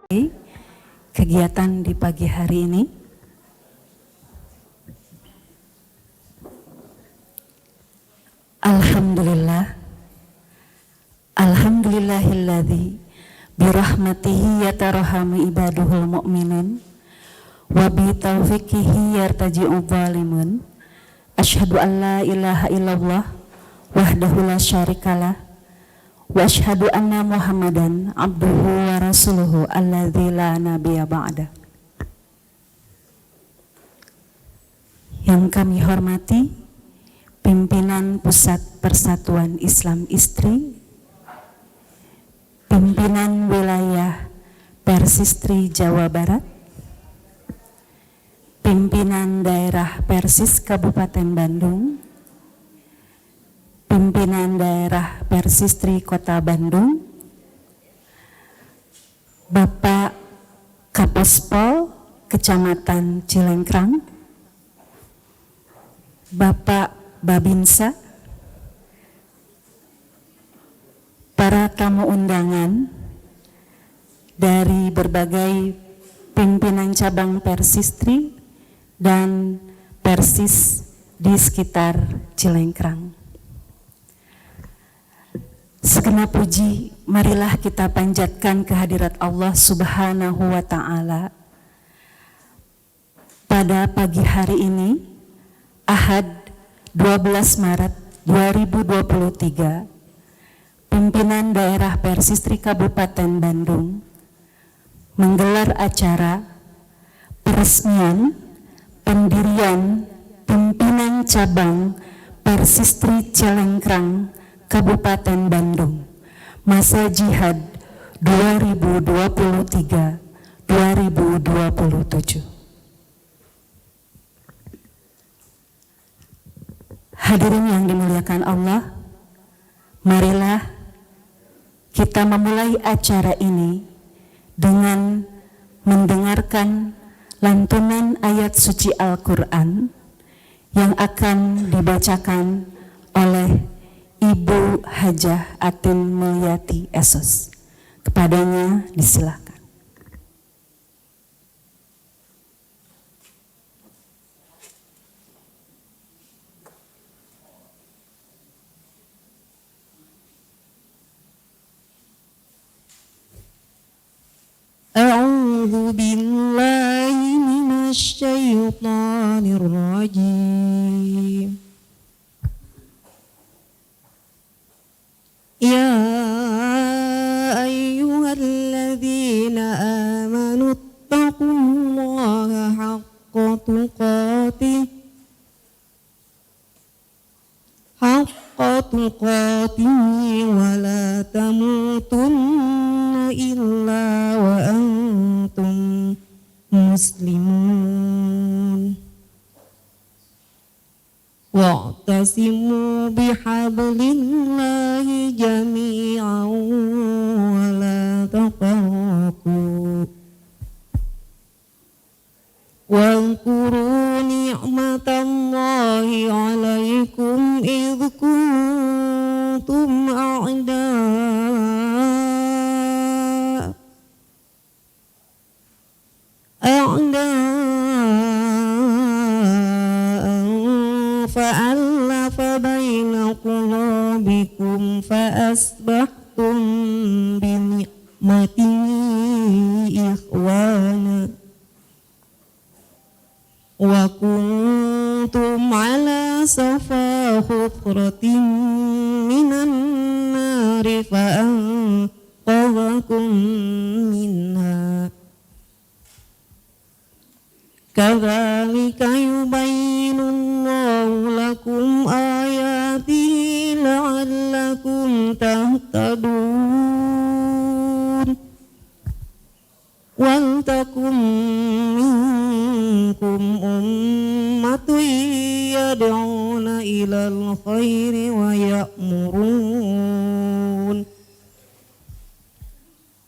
kegiatan di pagi hari ini. Alhamdulillahilladzi birahmatihi yatarahamu ibaduhul mu'minun wa bi taufiqihi yartaji'u zalimun. Asyhadu an la ilaha illallah wahdahu la syarikalah wa asyhadu anna Muhammadan abduhu wa rasuluhu alladzi la nabiyya ba'da. Yang kami hormati pimpinan Pusat Persatuan Islam Istri, pimpinan wilayah Persistri Jawa Barat, pimpinan daerah Persis Kabupaten Bandung, pimpinan daerah Persistri Kota Bandung, Bapak Kapospol Kecamatan Cilengkrang, Bapak Babinsa, para tamu undangan dari berbagai pimpinan cabang Persistri dan Persis di sekitar Cilengkrang. Segenap puji marilah kita panjatkan kehadirat Allah Subhanahu wa Ta'ala. Pada pagi hari ini, Ahad 12 Maret 2023, pimpinan daerah Persistri Kabupaten Bandung menggelar acara peresmian pendirian pimpinan cabang Persistri Cilengkrang Kabupaten Bandung masa jihad 2023-2027. Hadirin yang dimuliakan Allah, marilah kita memulai acara ini dengan mendengarkan lantunan ayat suci Al-Quran yang akan dibacakan oleh Ibu Hajah Atin Mulyati Esos. Kepadanya disilakan. A'udzu billahi minasy syaithanir rajim. Ya ayyuhalladzina amanu taqullaha haqqa tuqatih wa la tamutunna illa wa antum muslimun. Wa'tasimu bihablillahi jami'an wa la tafarraqu. Wadhkuru ni'matallahi 'alaikum idh kuntum a'da'an fa'alafa baina qulubikum fa'asbahtum bi ni'matihi ikhwana wa kuntum ala safa hufratin minan nari fa'anqadhakum minha. Kadzalika yubayyinu Allahu lakum ayatihi la'allakum tahtadun. Wal takum minkum ummatun yad'una ilal khairi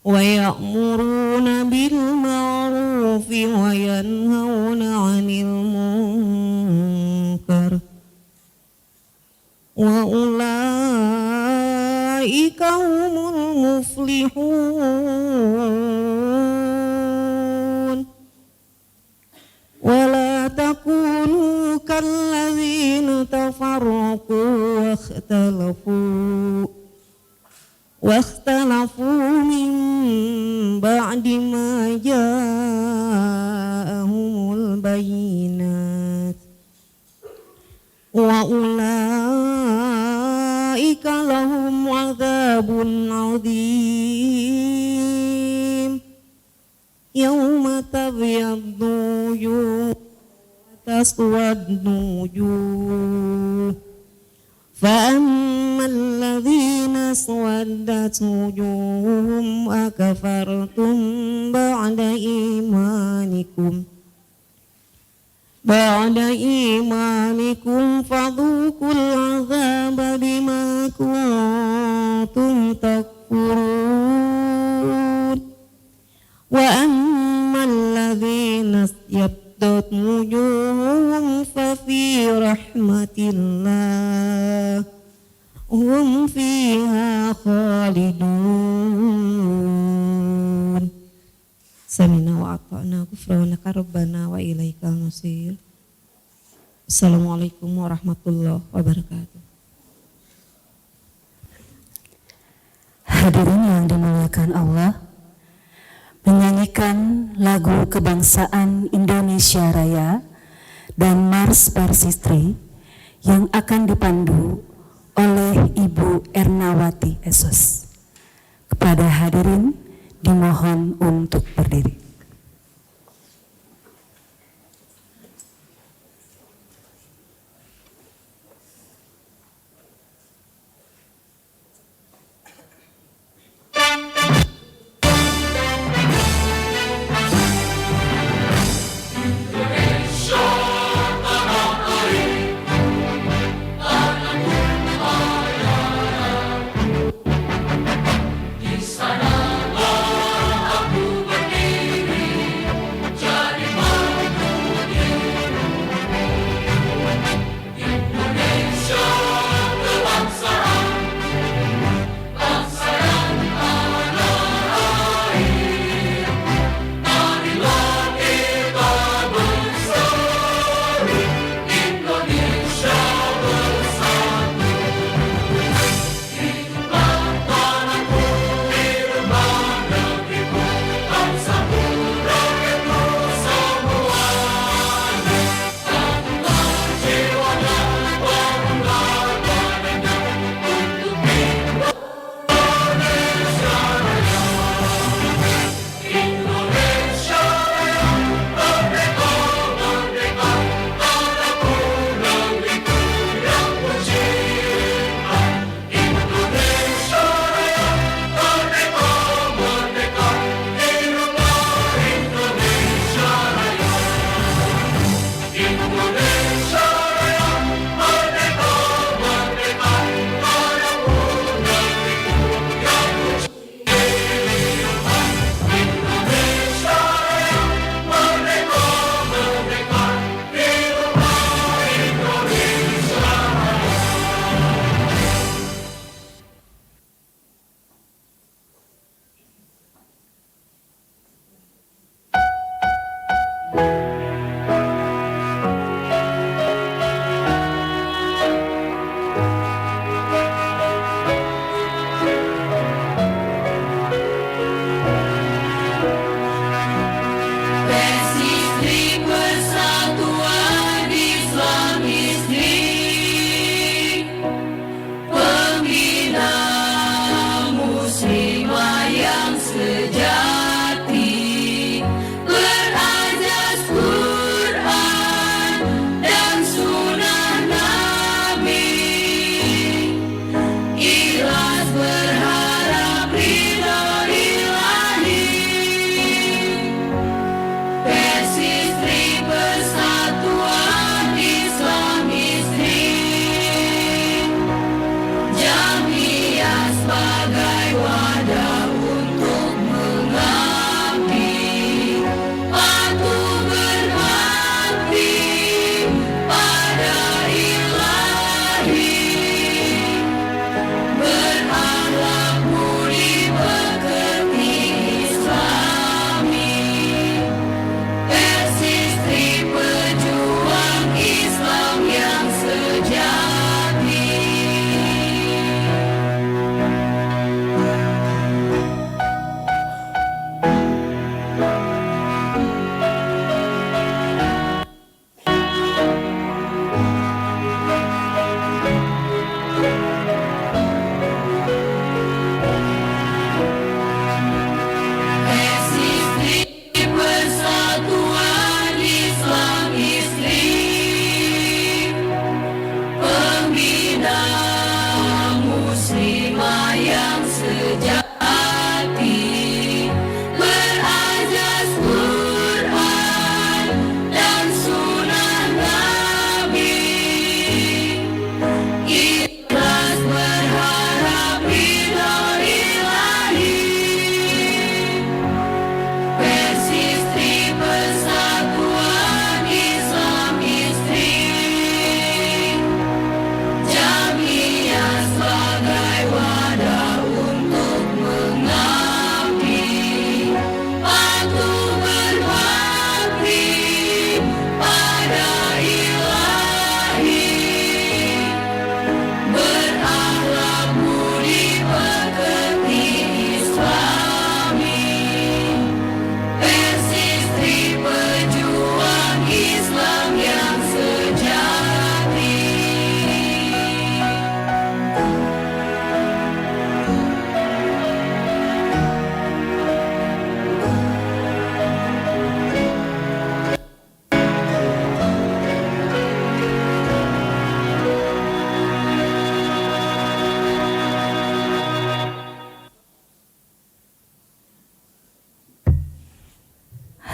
wa ya'muruna bil ma'rufi wa yanhauna 'anil munkar wa ulaika humul muflihun. ما جاءهم البينات وأولئك لهم عذاب عظيم يوم تبيض وجوه وتسود وجوه فأما الذين اسودت وجوههم أكفرتم بعد إيمانكم فذوقوا العذاب بما كنتم تكفرون وأما الذين اسودت وجوههم ففي رحمة الله هم فيها خالدون سمعنا وأطعنا غفرانك ربنا وإليك المصير. Assalamualaikum warahmatullahi wabarakatuh. Hadirin yang dimuliakan Allah, menyanyikan lagu kebangsaan Indonesia Raya dan Mars Persistri yang akan dipandu oleh Ibu Ernawati Esos. Kepada hadirin dimohon untuk berdiri. Di sana aku berdiri.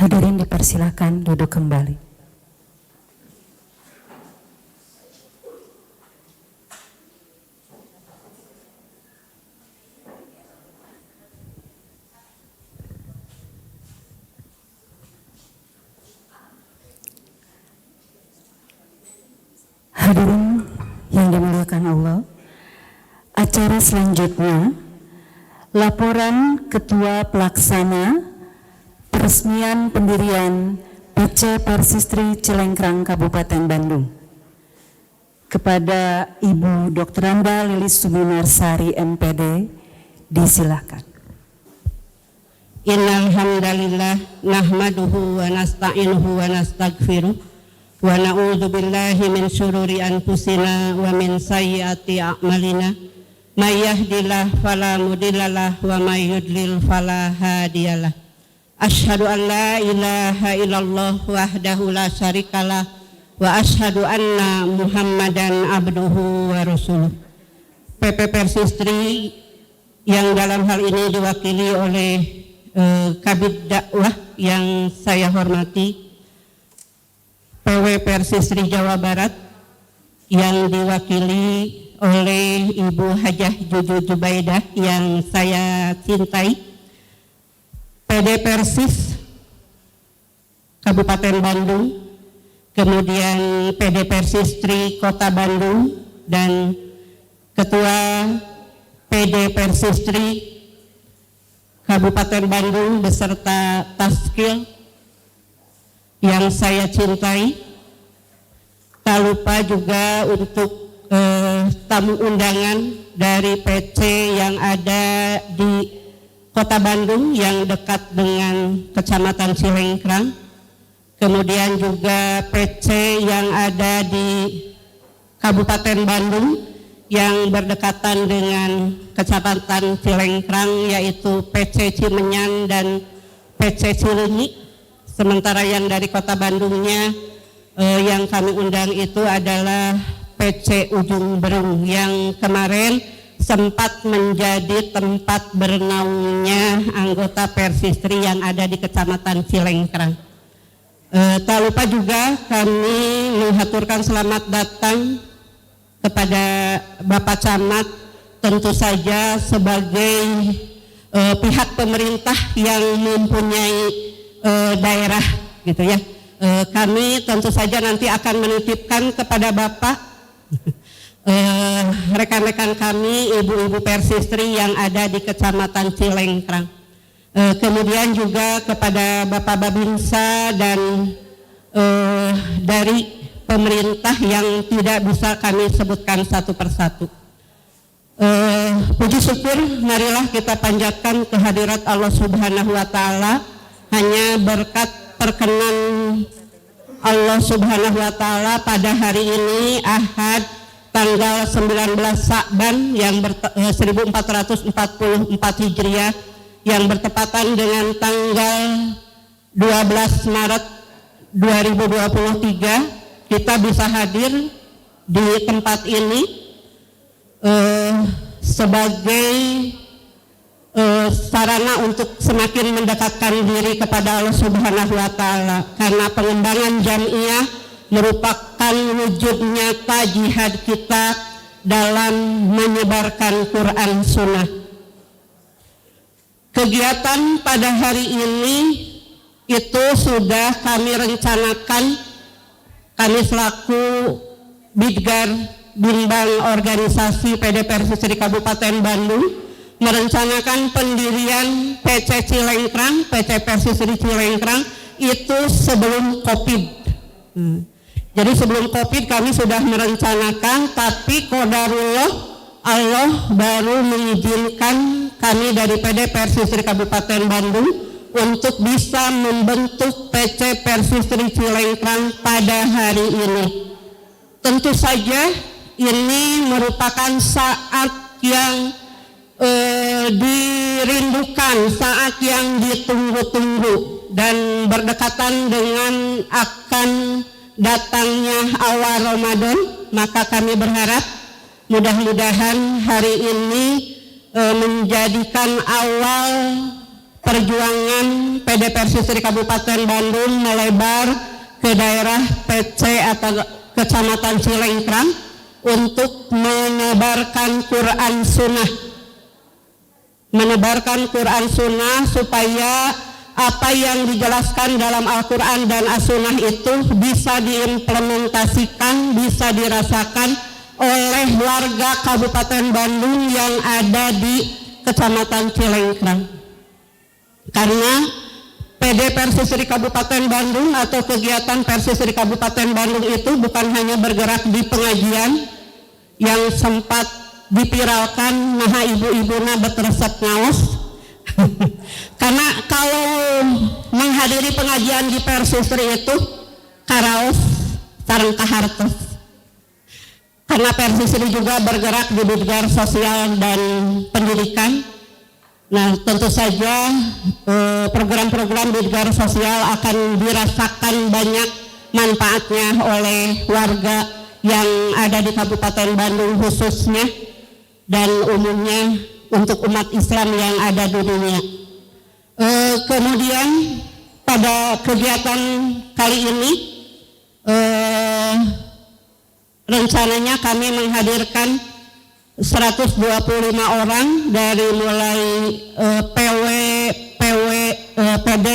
Hadirin dipersilakan duduk kembali. Hadirin yang dimuliakan Allah, acara selanjutnya laporan Ketua Pelaksana peresmian pendirian PC Persistri Cilengkrang Kabupaten Bandung kepada Ibu Dr. Anda Lilis Suminarsari MPD, disilakan. Innal hamdalillah nahmaduhu wa nasta'inuhu wa nastaghfiruh wa na'udzu billahi min syururi anfusina wa min sayyiati a'malina may yahdihillahu fala mudhillalah wa may yudlil fala hadiyalah. Asyhadu an la ilaha illallah wahdahu la syarikalah wa asyhadu anna Muhammadan abduhu wa rasuluh. PP Persistri yang dalam hal ini diwakili oleh Kabid Dakwah yang saya hormati, PW Persistri Jawa Barat yang diwakili oleh Ibu Hajah Juju Jubaidah yang saya cintai, PD Persis Kabupaten Bandung, kemudian PD Persistri Kota Bandung dan Ketua PD Persistri Kabupaten Bandung beserta Taskil yang saya cintai. Tak lupa juga untuk tamu undangan dari PC yang ada di Kota Bandung yang dekat dengan Kecamatan Cilengkrang, kemudian juga PC yang ada di Kabupaten Bandung yang berdekatan dengan Kecamatan Cilengkrang, yaitu PC Cimenyan dan PC Cileunyi. Sementara yang dari Kota Bandungnya yang kami undang itu adalah PC Ujung Berung yang kemarin sempat menjadi tempat bernaungnya anggota Persistri yang ada di Kecamatan Cilengkrang. Tak lupa juga kami mengaturkan selamat datang kepada Bapak Camat, tentu saja sebagai pihak pemerintah yang mempunyai daerah gitu ya. Kami tentu saja nanti akan menitipkan kepada Bapak rekan-rekan kami, ibu-ibu Persistri yang ada di Kecamatan Cilengkrang. Kemudian juga kepada Bapak Babinsa dan dari pemerintah yang tidak bisa kami sebutkan satu persatu. Puji syukur marilah kita panjatkan kehadirat Allah Subhanahu wa Ta'ala. Hanya berkat perkenan Allah Subhanahu wa Ta'ala pada hari ini Ahad tanggal 19 Sa'ban yang 1444 Hijriah yang bertepatan dengan tanggal 12 Maret 2023, kita bisa hadir di tempat ini sebagai sarana untuk semakin mendekatkan diri kepada Allah Subhanahu wa Ta'ala, karena pengembangan jamiah merupakan wujud nyata jihad kita dalam menyebarkan Quran Sunnah. Kegiatan pada hari ini itu sudah kami rencanakan, kami selaku Bidgar Bimbang Organisasi PD Persistri Kabupaten Bandung merencanakan pendirian PC Cilengkrang, PC Persistri Cilengkrang itu sebelum COVID. Jadi sebelum COVID kami sudah merencanakan, tapi qadarullah Allah baru mengizinkan kami dari PD Persistri Kabupaten Bandung untuk bisa membentuk PC Persistri Cilengkrang pada hari ini. Tentu saja ini merupakan saat yang dirindukan, saat yang ditunggu-tunggu, dan berdekatan dengan akan datangnya awal Ramadan. Maka kami berharap mudah-mudahan hari ini menjadikan awal perjuangan PD Persisri Kabupaten Bandung melebar ke daerah PC atau Kecamatan Cilengkrang untuk menebarkan Quran Sunnah supaya apa yang dijelaskan dalam Al-Quran dan As-Sunnah itu bisa diimplementasikan, bisa dirasakan oleh warga Kabupaten Bandung yang ada di Kecamatan Cilengkrang. Karena PD Persisri Kabupaten Bandung atau kegiatan Persisri Kabupaten Bandung itu bukan hanya bergerak di pengajian yang sempat dipiralkan, nah ibu-ibuna betresep ngaos. Karena kalau menghadiri pengajian di Persisri itu karaos sareng kahartos. Karena Persisri juga bergerak di bidang sosial dan pendidikan. Nah, tentu saja program-program bidang sosial akan dirasakan banyak manfaatnya oleh warga yang ada di Kabupaten Bandung khususnya dan umumnya untuk umat Islam yang ada di dunia. Kemudian pada kegiatan kali ini rencananya kami menghadirkan 125 orang dari mulai PD,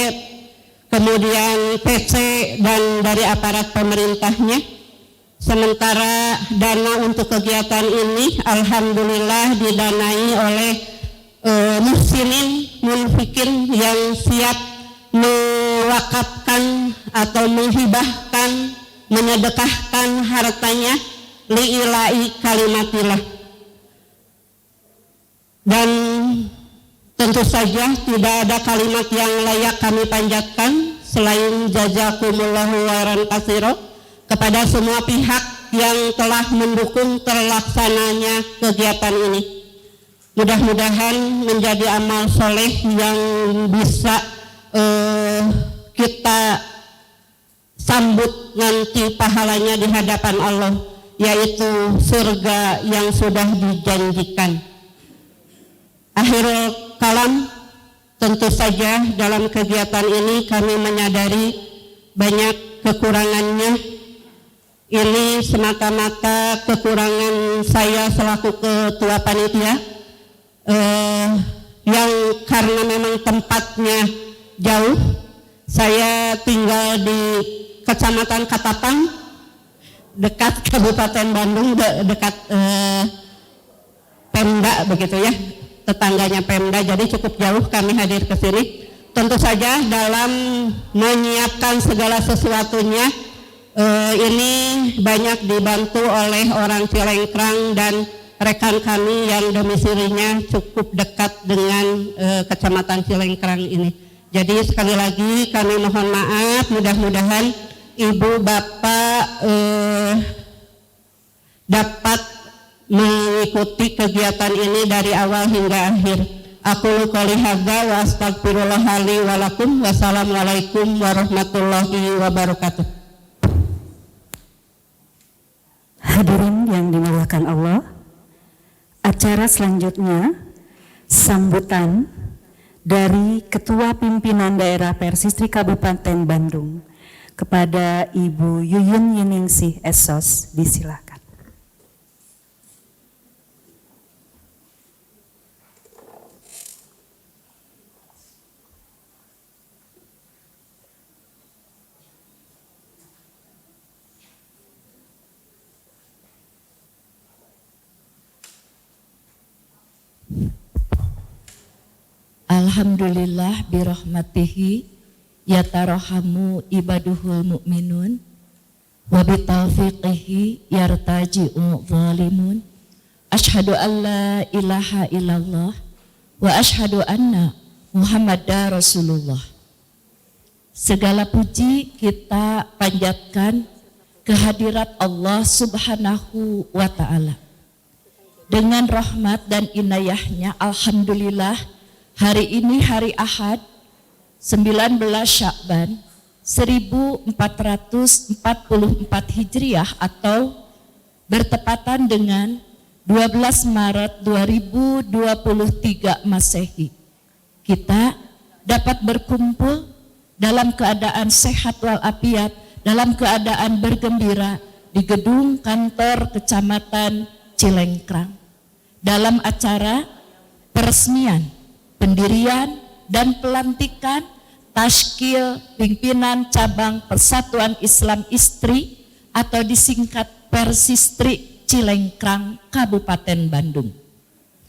kemudian PC dan dari aparat pemerintahnya. Sementara dana untuk kegiatan ini alhamdulillah didanai oleh muhsinin munfikin yang siap mewakafkan atau menghibahkan, menyedekahkan hartanya li'ilai kalimatillah. Dan tentu saja tidak ada kalimat yang layak kami panjatkan selain jazakumullahu khairan katsira kepada semua pihak yang telah mendukung terlaksananya kegiatan ini. Mudah-mudahan menjadi amal soleh yang bisa kita sambut nanti pahalanya di hadapan Allah, yaitu surga yang sudah dijanjikan. Akhirul kalam, tentu saja dalam kegiatan ini kami menyadari banyak kekurangannya. Ini semata-mata kekurangan saya selaku ketua panitia yang karena memang tempatnya jauh. Saya tinggal di Kecamatan Katapang, dekat Kabupaten Bandung, dekat Pemda begitu ya, tetangganya Pemda, jadi cukup jauh kami hadir ke sini. Tentu saja dalam menyiapkan segala sesuatunya ini banyak dibantu oleh orang Cilengkrang dan rekan kami yang domisilinya cukup dekat dengan Kecamatan Cilengkrang ini. Jadi sekali lagi kami mohon maaf, mudah-mudahan Ibu Bapak dapat mengikuti kegiatan ini dari awal hingga akhir. Aqulu qouli hadza wa astaghfirullah li wa lakum. Wassalamualaikum warahmatullahi wabarakatuh. Hadirin yang dimuliakan Allah, acara selanjutnya sambutan dari Ketua Pimpinan Daerah Persisri Kabupaten Bandung kepada Ibu Yuyun Yiningsih Esos, disilakan. Alhamdulillah birahmatihi yatarahamu ibaduhul mu'minun wa bitaufiqihi yartaji'u zalimun. Ashhadu an la ilaha illallah wa ashhadu anna Muhammadar Rasulullah. Segala puji kita panjatkan kehadirat Allah Subhanahu wa ta'ala. Dengan rahmat dan inayahnya, alhamdulillah, hari ini hari Ahad 19 Sya'ban 1444 Hijriah atau bertepatan dengan 12 Maret 2023 Masehi. Kita dapat berkumpul dalam keadaan sehat walafiat, dalam keadaan bergembira di gedung kantor Kecamatan Cilengkrang dalam acara peresmian, pendirian, dan pelantikan Tashkil Pimpinan Cabang Persatuan Islam Istri atau disingkat Persistri Cilengkrang, Kabupaten Bandung.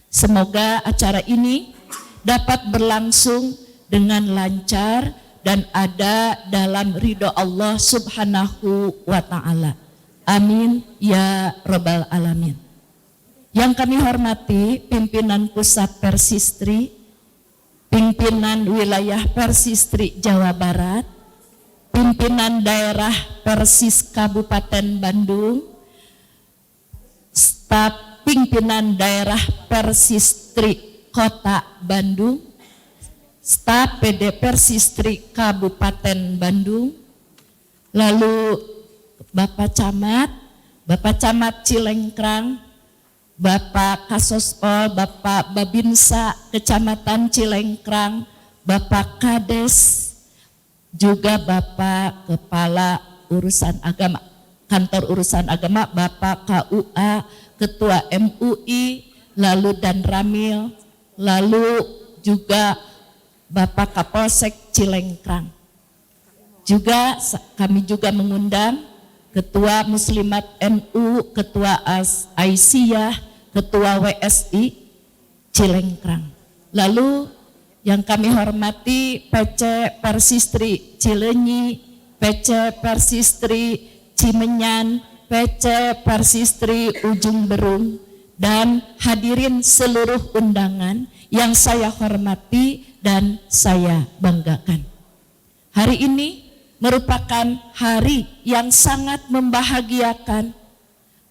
Semoga acara ini dapat berlangsung dengan lancar dan ada dalam ridho Allah Subhanahu wa Ta'ala. Amin ya Rabbal Alamin. Yang kami hormati pimpinan pusat Persistri, pimpinan wilayah Persistri Jawa Barat, pimpinan daerah Persis Kabupaten Bandung, staf pimpinan daerah Persistri Kota Bandung, staf PD Persistri Kabupaten Bandung, lalu Bapak Camat Cilengkrang, Bapak Kasospol, Bapak Babinsa Kecamatan Cilengkrang, Bapak Kades, juga Bapak Kepala Urusan Agama, Kantor Urusan Agama, Bapak KUA, Ketua MUI, lalu Dan Ramil, lalu juga Bapak Kapolsek Cilengkrang. Juga kami juga mengundang Ketua Muslimat NU, Ketua Aisyah, Ketua WSI Cilengkrang. Lalu yang kami hormati PC Persistri Cileunyi, PC Persistri Cimenyan, PC Persistri Ujung Berung, dan hadirin seluruh undangan yang saya hormati dan saya banggakan. Hari ini merupakan hari yang sangat membahagiakan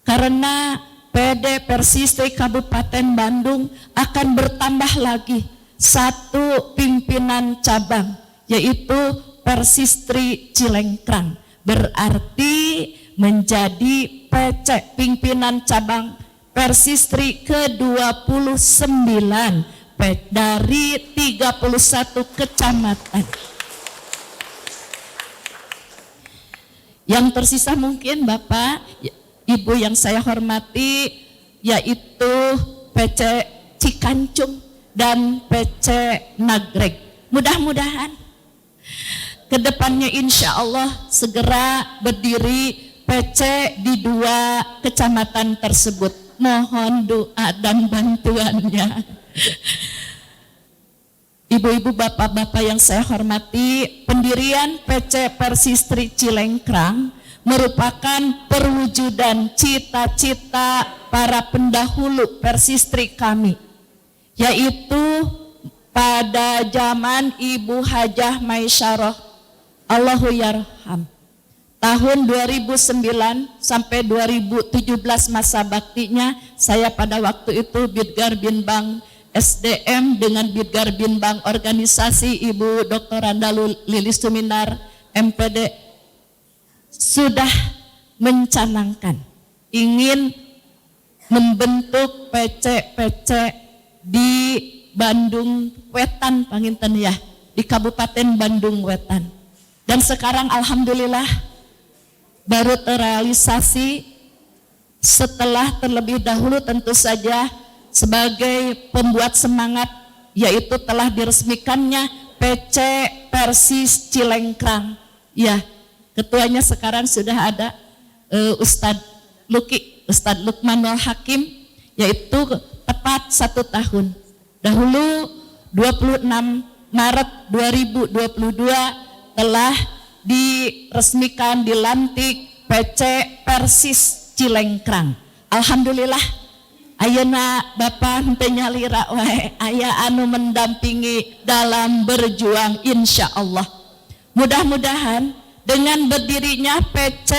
karena PD Persistri Kabupaten Bandung akan bertambah lagi satu pimpinan cabang, yaitu Persistri Cilengkrang. Berarti menjadi PC pimpinan cabang Persistri ke-29 dari 31 kecamatan. Yang tersisa mungkin Bapak, Ibu yang saya hormati, yaitu PC Cikancung dan PC Nagreg. Mudah-mudahan kedepannya insya Allah segera berdiri PC di 2 kecamatan tersebut. Mohon doa dan bantuannya. Ibu-ibu, bapak-bapak yang saya hormati, pendirian PC Persistri Cilengkrang merupakan perwujudan cita-cita para pendahulu Persistri kami, yaitu pada zaman Ibu Hajah Maisyarah Allahu Yarham, tahun 2009 sampai 2017 masa baktinya, saya pada waktu itu Bidgar Binbang SDM dengan Bidgar Binbang Organisasi Ibu Dr. Randalu Lilis Suminar MPD sudah mencanangkan ingin membentuk PC di Bandung Wetan, panginten ya, di Kabupaten Bandung Wetan. Dan sekarang alhamdulillah baru terrealisasi setelah terlebih dahulu tentu saja sebagai pembuat semangat, yaitu telah diresmikannya PC Persis Cilengkrang. Ya, ketuanya sekarang sudah ada Ustadz Lukmanul Hakim, yaitu tepat 1 tahun. Dahulu 26 Maret 2022 telah diresmikan, dilantik PC Persis Cilengkrang. Alhamdulillah, ayeuna Bapak henteu nyalira wae, aya anu mendampingi dalam berjuang insya Allah. Mudah-mudahan dengan berdirinya PC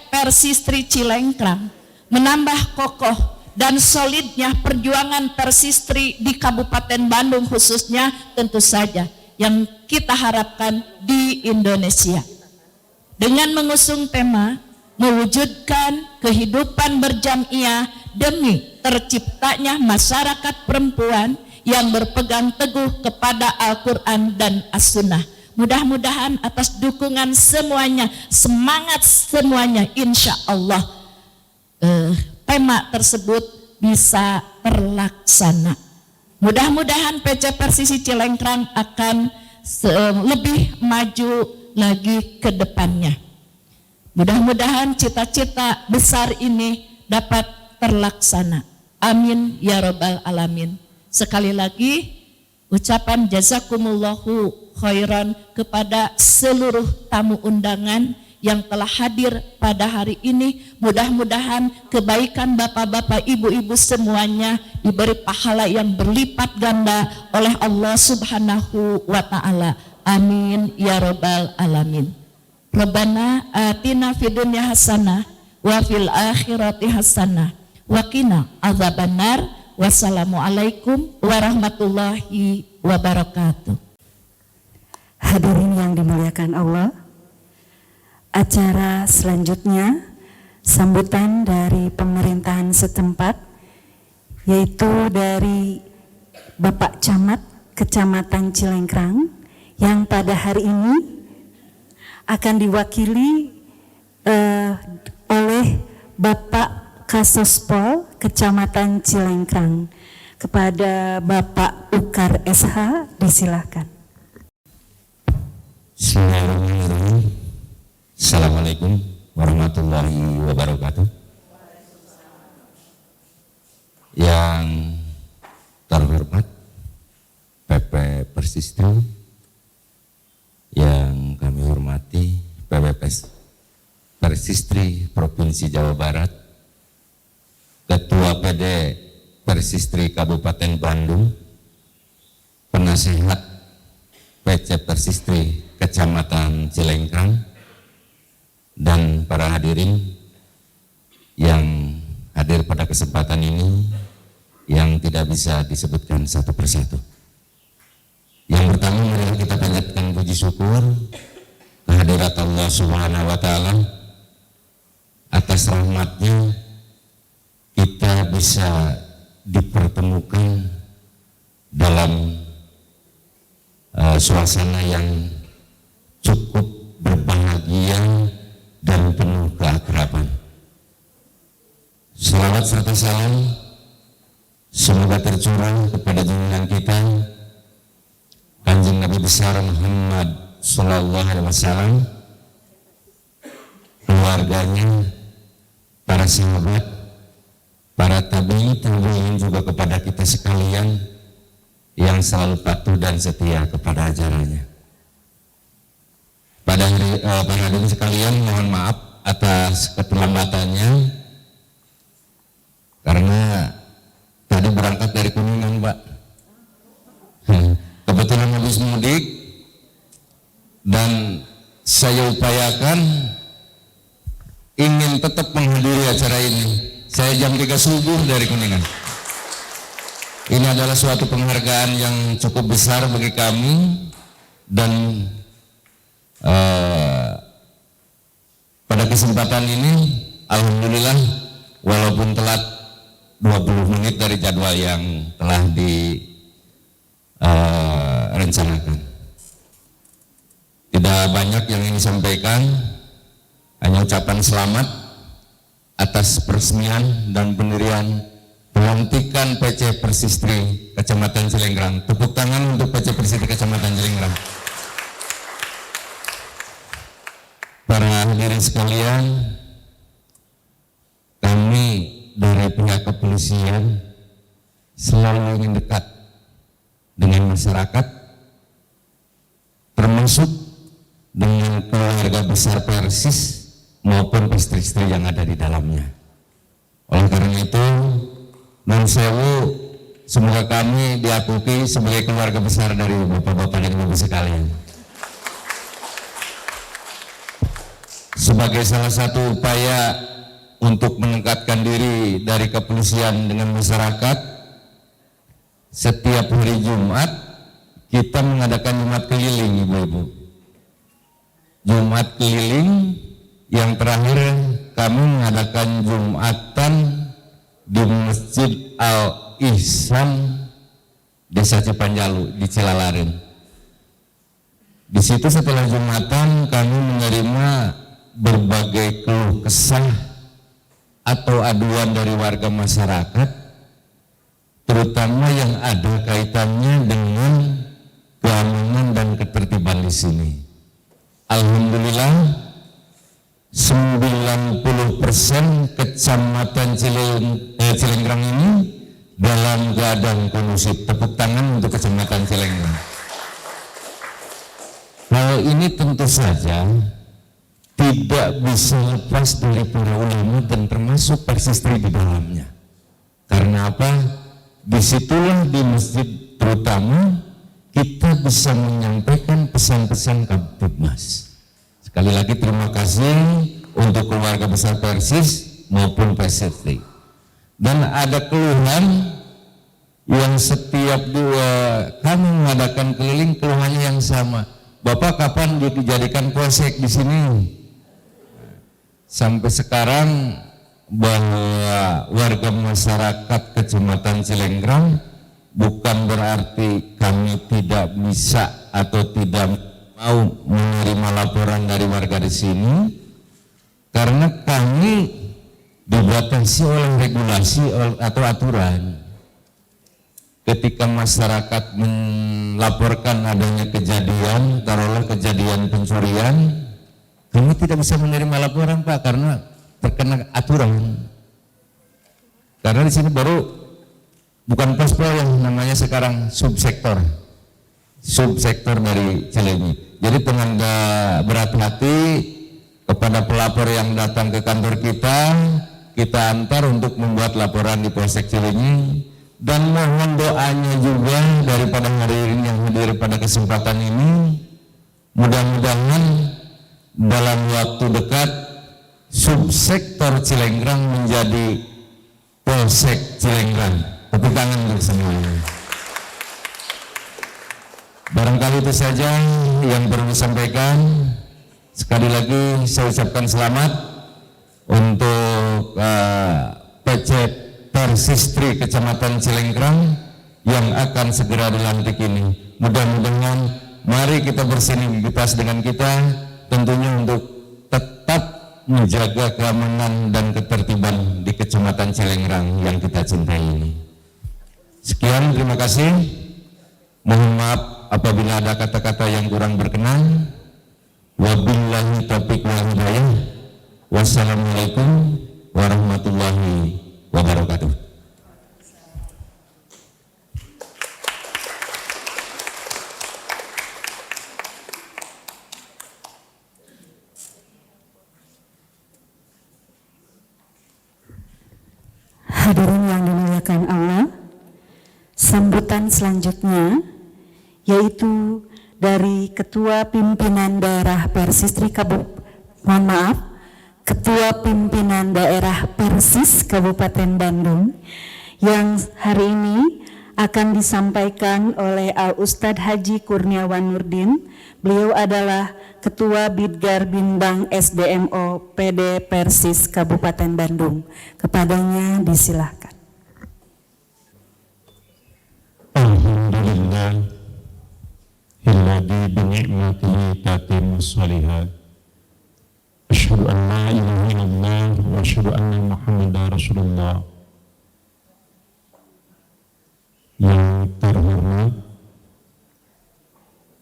Persistri Cilengkrang menambah kokoh dan solidnya perjuangan Persistri di Kabupaten Bandung khususnya, tentu saja yang kita harapkan di Indonesia. Dengan mengusung tema mewujudkan kehidupan berjamiah demi terciptanya masyarakat perempuan yang berpegang teguh kepada Al-Quran dan As-Sunnah. Mudah-mudahan atas dukungan semuanya, semangat semuanya, insya Allah tema tersebut bisa terlaksana. Mudah-mudahan PC Persisi Cilengkrang akan lebih maju lagi ke depannya. Mudah-mudahan cita-cita besar ini dapat terlaksana. Amin ya Rabbal Alamin. Sekali lagi ucapan jazakumullahu khairan kepada seluruh tamu undangan yang telah hadir pada hari ini. Mudah-mudahan kebaikan bapak-bapak, ibu-ibu semuanya diberi pahala yang berlipat ganda oleh Allah Subhanahu wa Ta'ala. Amin ya Rabbal Alamin. Rabbana atina fid dunya hasanah wa fil akhirati hasanah wa qina adzabannar. Wassalamualaikum warahmatullahi wabarakatuh. Hadirin yang dimuliakan Allah, acara selanjutnya sambutan dari pemerintahan setempat, yaitu dari Bapak Camat Kecamatan Cilengkrang yang pada hari ini akan diwakili oleh Bapak Kasospol Kecamatan Cilengkrang. Kepada Bapak Ukar SH disilahkan. Bismillahirrahmanirrahim. Assalamualaikum warahmatullahi wabarakatuh. Yang terhormat PP Persistri, yang kami hormati PPPS Persistri Provinsi Jawa Barat, Ketua PD Persistri Kabupaten Bandung, Penasehat PC Persistri Kecamatan Cilengkrang, dan para hadirin yang hadir pada kesempatan ini yang tidak bisa disebutkan satu persatu. Yang pertama, mari kita panjatkan puji syukur kehadirat Allah Subhanahu wa Ta'ala atas rahmatnya kita bisa dipertemukan dalam suasana yang cukup berbahagia dan penuh keakraban. Selawat serta salam semoga tercurah kepada junjungan kita Kanjeng Nabi besar Muhammad Sallallahu Alaihi Wasallam, keluarganya, para sahabat, para tabi'in, juga kepada kita sekalian yang selalu patuh dan setia kepada ajarannya. Para hadirin sekalian, mohon maaf atas keterlambatannya karena tadi berangkat dari Kuningan, Pak. Kebetulan habis mudik dan saya upayakan ingin tetap menghadiri acara ini. Saya jam 3 subuh dari Kuningan. Ini adalah suatu penghargaan yang cukup besar bagi kami, dan pada kesempatan ini alhamdulillah walaupun telat 20 menit dari jadwal yang telah direncanakan, tidak banyak yang ingin disampaikan, hanya ucapan selamat atas peresmian dan pendirian pelantikan PC Persistri Kecamatan Cilengkrang. Tepuk tangan untuk PC Persistri Kecamatan Cilengkrang. Para hadirin sekalian, kami dari pihak kepolisian selalu ingin dekat dengan masyarakat, termasuk dengan keluarga besar Persis maupun istri-istri yang ada di dalamnya. Oleh karena itu, nun sewu, semoga kami diakui sebagai keluarga besar dari bapak-bapak dan ibu sekalian. Sebagai salah satu upaya untuk mendekatkan diri dari kepolisian dengan masyarakat, setiap hari Jumat kita mengadakan Jumat keliling, ibu-ibu. Jumat keliling, yang terakhir kami mengadakan Jumatan di Masjid Al-Ihsan Desa Cipanjalu di Cilalaren. Di situ setelah Jumatan kami menerima berbagai keluh kesah atau aduan dari warga masyarakat, terutama yang ada kaitannya dengan keamanan dan ketertiban di sini. Alhamdulillah 90% kecamatan Cilengrang ini dalam keadaan kondusif. Tepuk tangan untuk kecamatan Cilengrang. Hal ini tentu saja tidak bisa lepas dari para ulama dan termasuk Persistri di dalamnya. Karena apa? Disitulah di masjid terutama kita bisa menyampaikan pesan-pesan Kamtibmas. Sekali lagi terima kasih untuk keluarga besar Persis maupun Persistri. Dan ada keluhan yang setiap kami mengadakan keliling, keluhannya yang sama. Bapak kapan dijadikan polsek di sini? Sampai sekarang bahwa warga masyarakat Kecamatan Cilengrang bukan berarti kami tidak bisa atau tidak mau menerima laporan dari warga di sini, karena kami dibatasi oleh regulasi atau aturan. Ketika masyarakat melaporkan adanya kejadian, taruhlah kejadian pencurian, kami tidak bisa menerima laporan Pak karena terkena aturan. Karena di sini baru bukan pospol yang namanya sekarang subsektor dari Cilenyi. Jadi penanda berhati-hati kepada pelapor yang datang ke kantor kita antar untuk membuat laporan di Polsek Cilenyi. Dan mohon doanya juga daripada hadirin yang hadir pada kesempatan ini, mudah-mudahan dalam waktu dekat subsektor Cilengrang menjadi Polsek Cilengrang. Tepuk tangan untuk semuanya. Barangkali itu saja yang perlu disampaikan. Sekali lagi saya ucapkan selamat untuk PC Persistri Kecamatan Cilengrang yang akan segera dilantik ini. Mudah-mudahan mari kita bersinergitas dengan kita tentunya untuk tetap menjaga keamanan dan ketertiban di Kecamatan Cilengrang yang kita cintai ini. Sekian, terima kasih. Mohon maaf apabila ada kata-kata yang kurang berkenan. Wabillahi taufiq wal hidayah. Wassalamualaikum warahmatullahi wabarakatuh. Hadirin yang dimuliakan Allah, sambutan selanjutnya yaitu dari Ketua Pimpinan Daerah Persistri Ketua Pimpinan Daerah Persis Kabupaten Bandung yang hari ini akan disampaikan oleh Al-Ustadz Haji Kurniawan Nurdin. Beliau adalah Ketua Bidgar Bimbang SDMO PD Persis Kabupaten Bandung. Kepadanya disilahkan. Alhamdulillah Hilladhi binikmatihi tatimmus shalihat. Asyhadu an la ilaha illallah wa asyhadu anna Muhammadar Rasulullah. Yang terhormat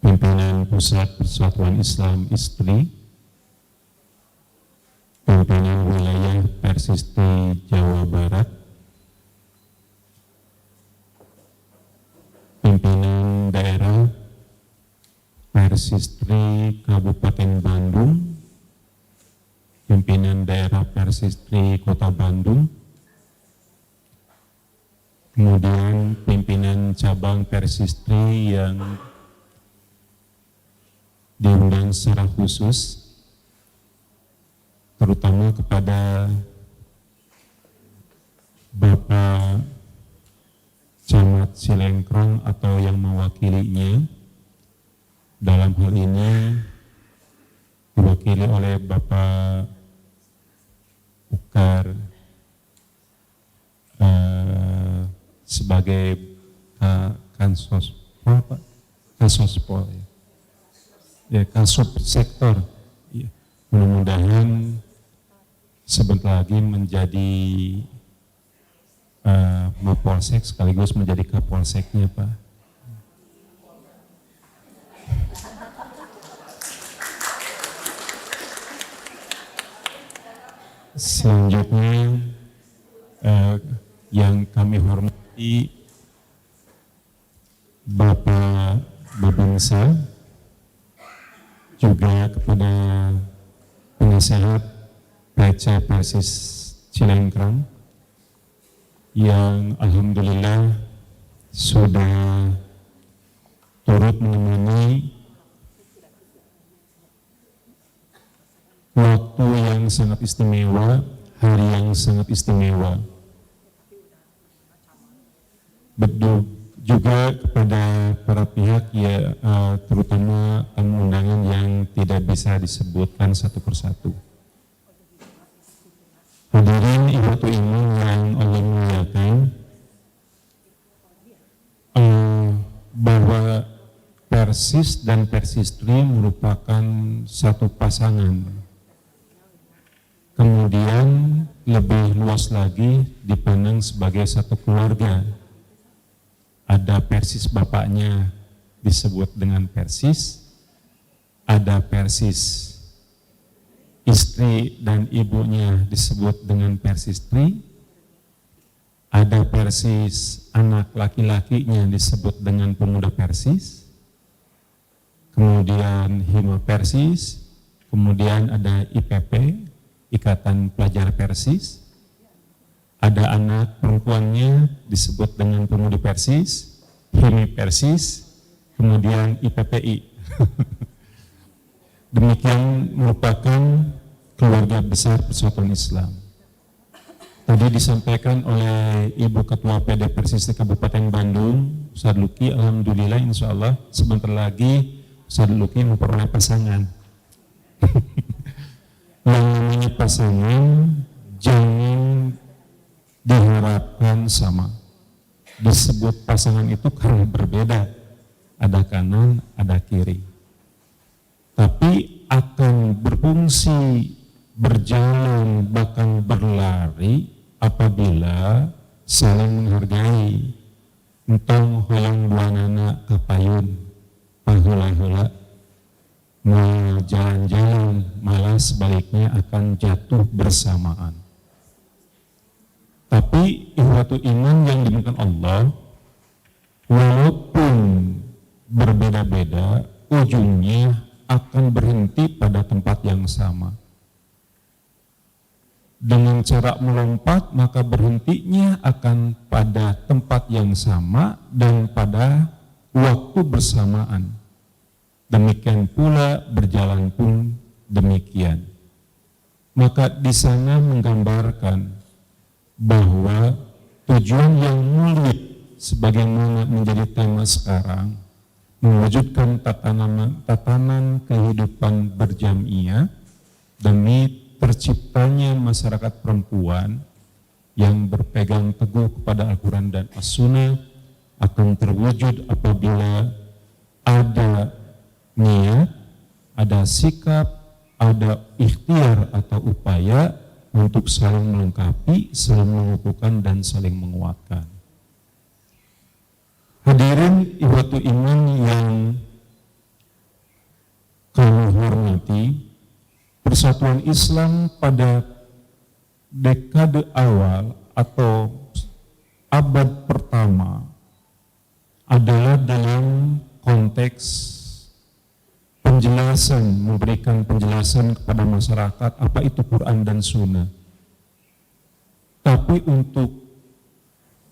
Pimpinan Pusat Persatuan Islam ISPRI, Pimpinan Wilayah Persistri Jawa Barat, Pimpinan Daerah Persistri Kabupaten Bandung, Pimpinan Daerah Persistri Kota Bandung, kemudian pimpinan cabang Persistri yang diundang secara khusus, terutama kepada Bapak Camat Cilengrang atau yang mewakilinya. Dalam hal ini diwakili oleh Bapak Ukar sebagai Kansospol, Pak. Kansospol ya. Ya, Kansubsektor. Ya. Mudah-mudahan sebentar lagi menjadi Mapolsek sekaligus menjadi Kapolseknya, Pak. Selanjutnya yang kami hormati Bapak Babinsa, juga kepada penasehat PC Persis Cilengkrang yang alhamdulillah sudah turut menemani waktu yang sangat istimewa, hari yang sangat istimewa. Betul juga kepada para pihak ya, terutama tamu undangan yang tidak bisa disebutkan satu persatu. Hadirin ikhwatu iman yang Allah muliakan, bahwa Persis dan Persistri merupakan satu pasangan. Kemudian lebih luas lagi dipandang sebagai satu keluarga. Ada Persis bapaknya disebut dengan Persis, ada Persis istri dan ibunya disebut dengan Persistri, ada Persis anak laki-lakinya disebut dengan pemuda Persis, kemudian Hima Persis, kemudian ada IPP, Ikatan Pelajar Persis, ada anak perempuannya disebut dengan Pemudi Persis, Himi Persis, kemudian IPPI. Demikian merupakan keluarga besar Persatuan Islam. Tadi disampaikan oleh Ibu Ketua PD Persis di Kabupaten Bandung, Ustadz Luki, alhamdulillah insya Allah sebentar lagi Ustadz Luki memperoleh pasangan. Yang namanya pasangan jangan diharapkan sama. Disebut pasangan itu karena berbeda. Ada kanan, ada kiri. Tapi akan berfungsi, berjalan, bahkan berlari apabila saling menghargai. Entong hoyong buanana kapayun, pahula-hula, mau jalan-jalan, malah sebaliknya akan jatuh bersamaan. Tapi ikhwatu iman yang dimakan Allah, walaupun berbeda-beda, ujungnya akan berhenti pada tempat yang sama. Dengan cara melompat, maka berhentinya akan pada tempat yang sama dan pada waktu bersamaan. Demikian pula berjalan pun demikian. Maka di sana menggambarkan bahwa tujuan yang mulia sebagaimana menjadi tema sekarang, mewujudkan tatanan kehidupan berjamiah demi terciptanya masyarakat perempuan yang berpegang teguh kepada Al-Quran dan As-Sunnah akan terwujud apabila ada niat, ada sikap, ada ikhtiar atau upaya untuk saling melengkapi, saling mengukuhkan dan saling menguatkan. Hadirin ikhwatu iman yang kami hormati, Persatuan Islam pada dekade awal atau abad pertama adalah dalam konteks penjelasan, memberikan penjelasan kepada masyarakat apa itu Quran dan Sunnah. Tapi untuk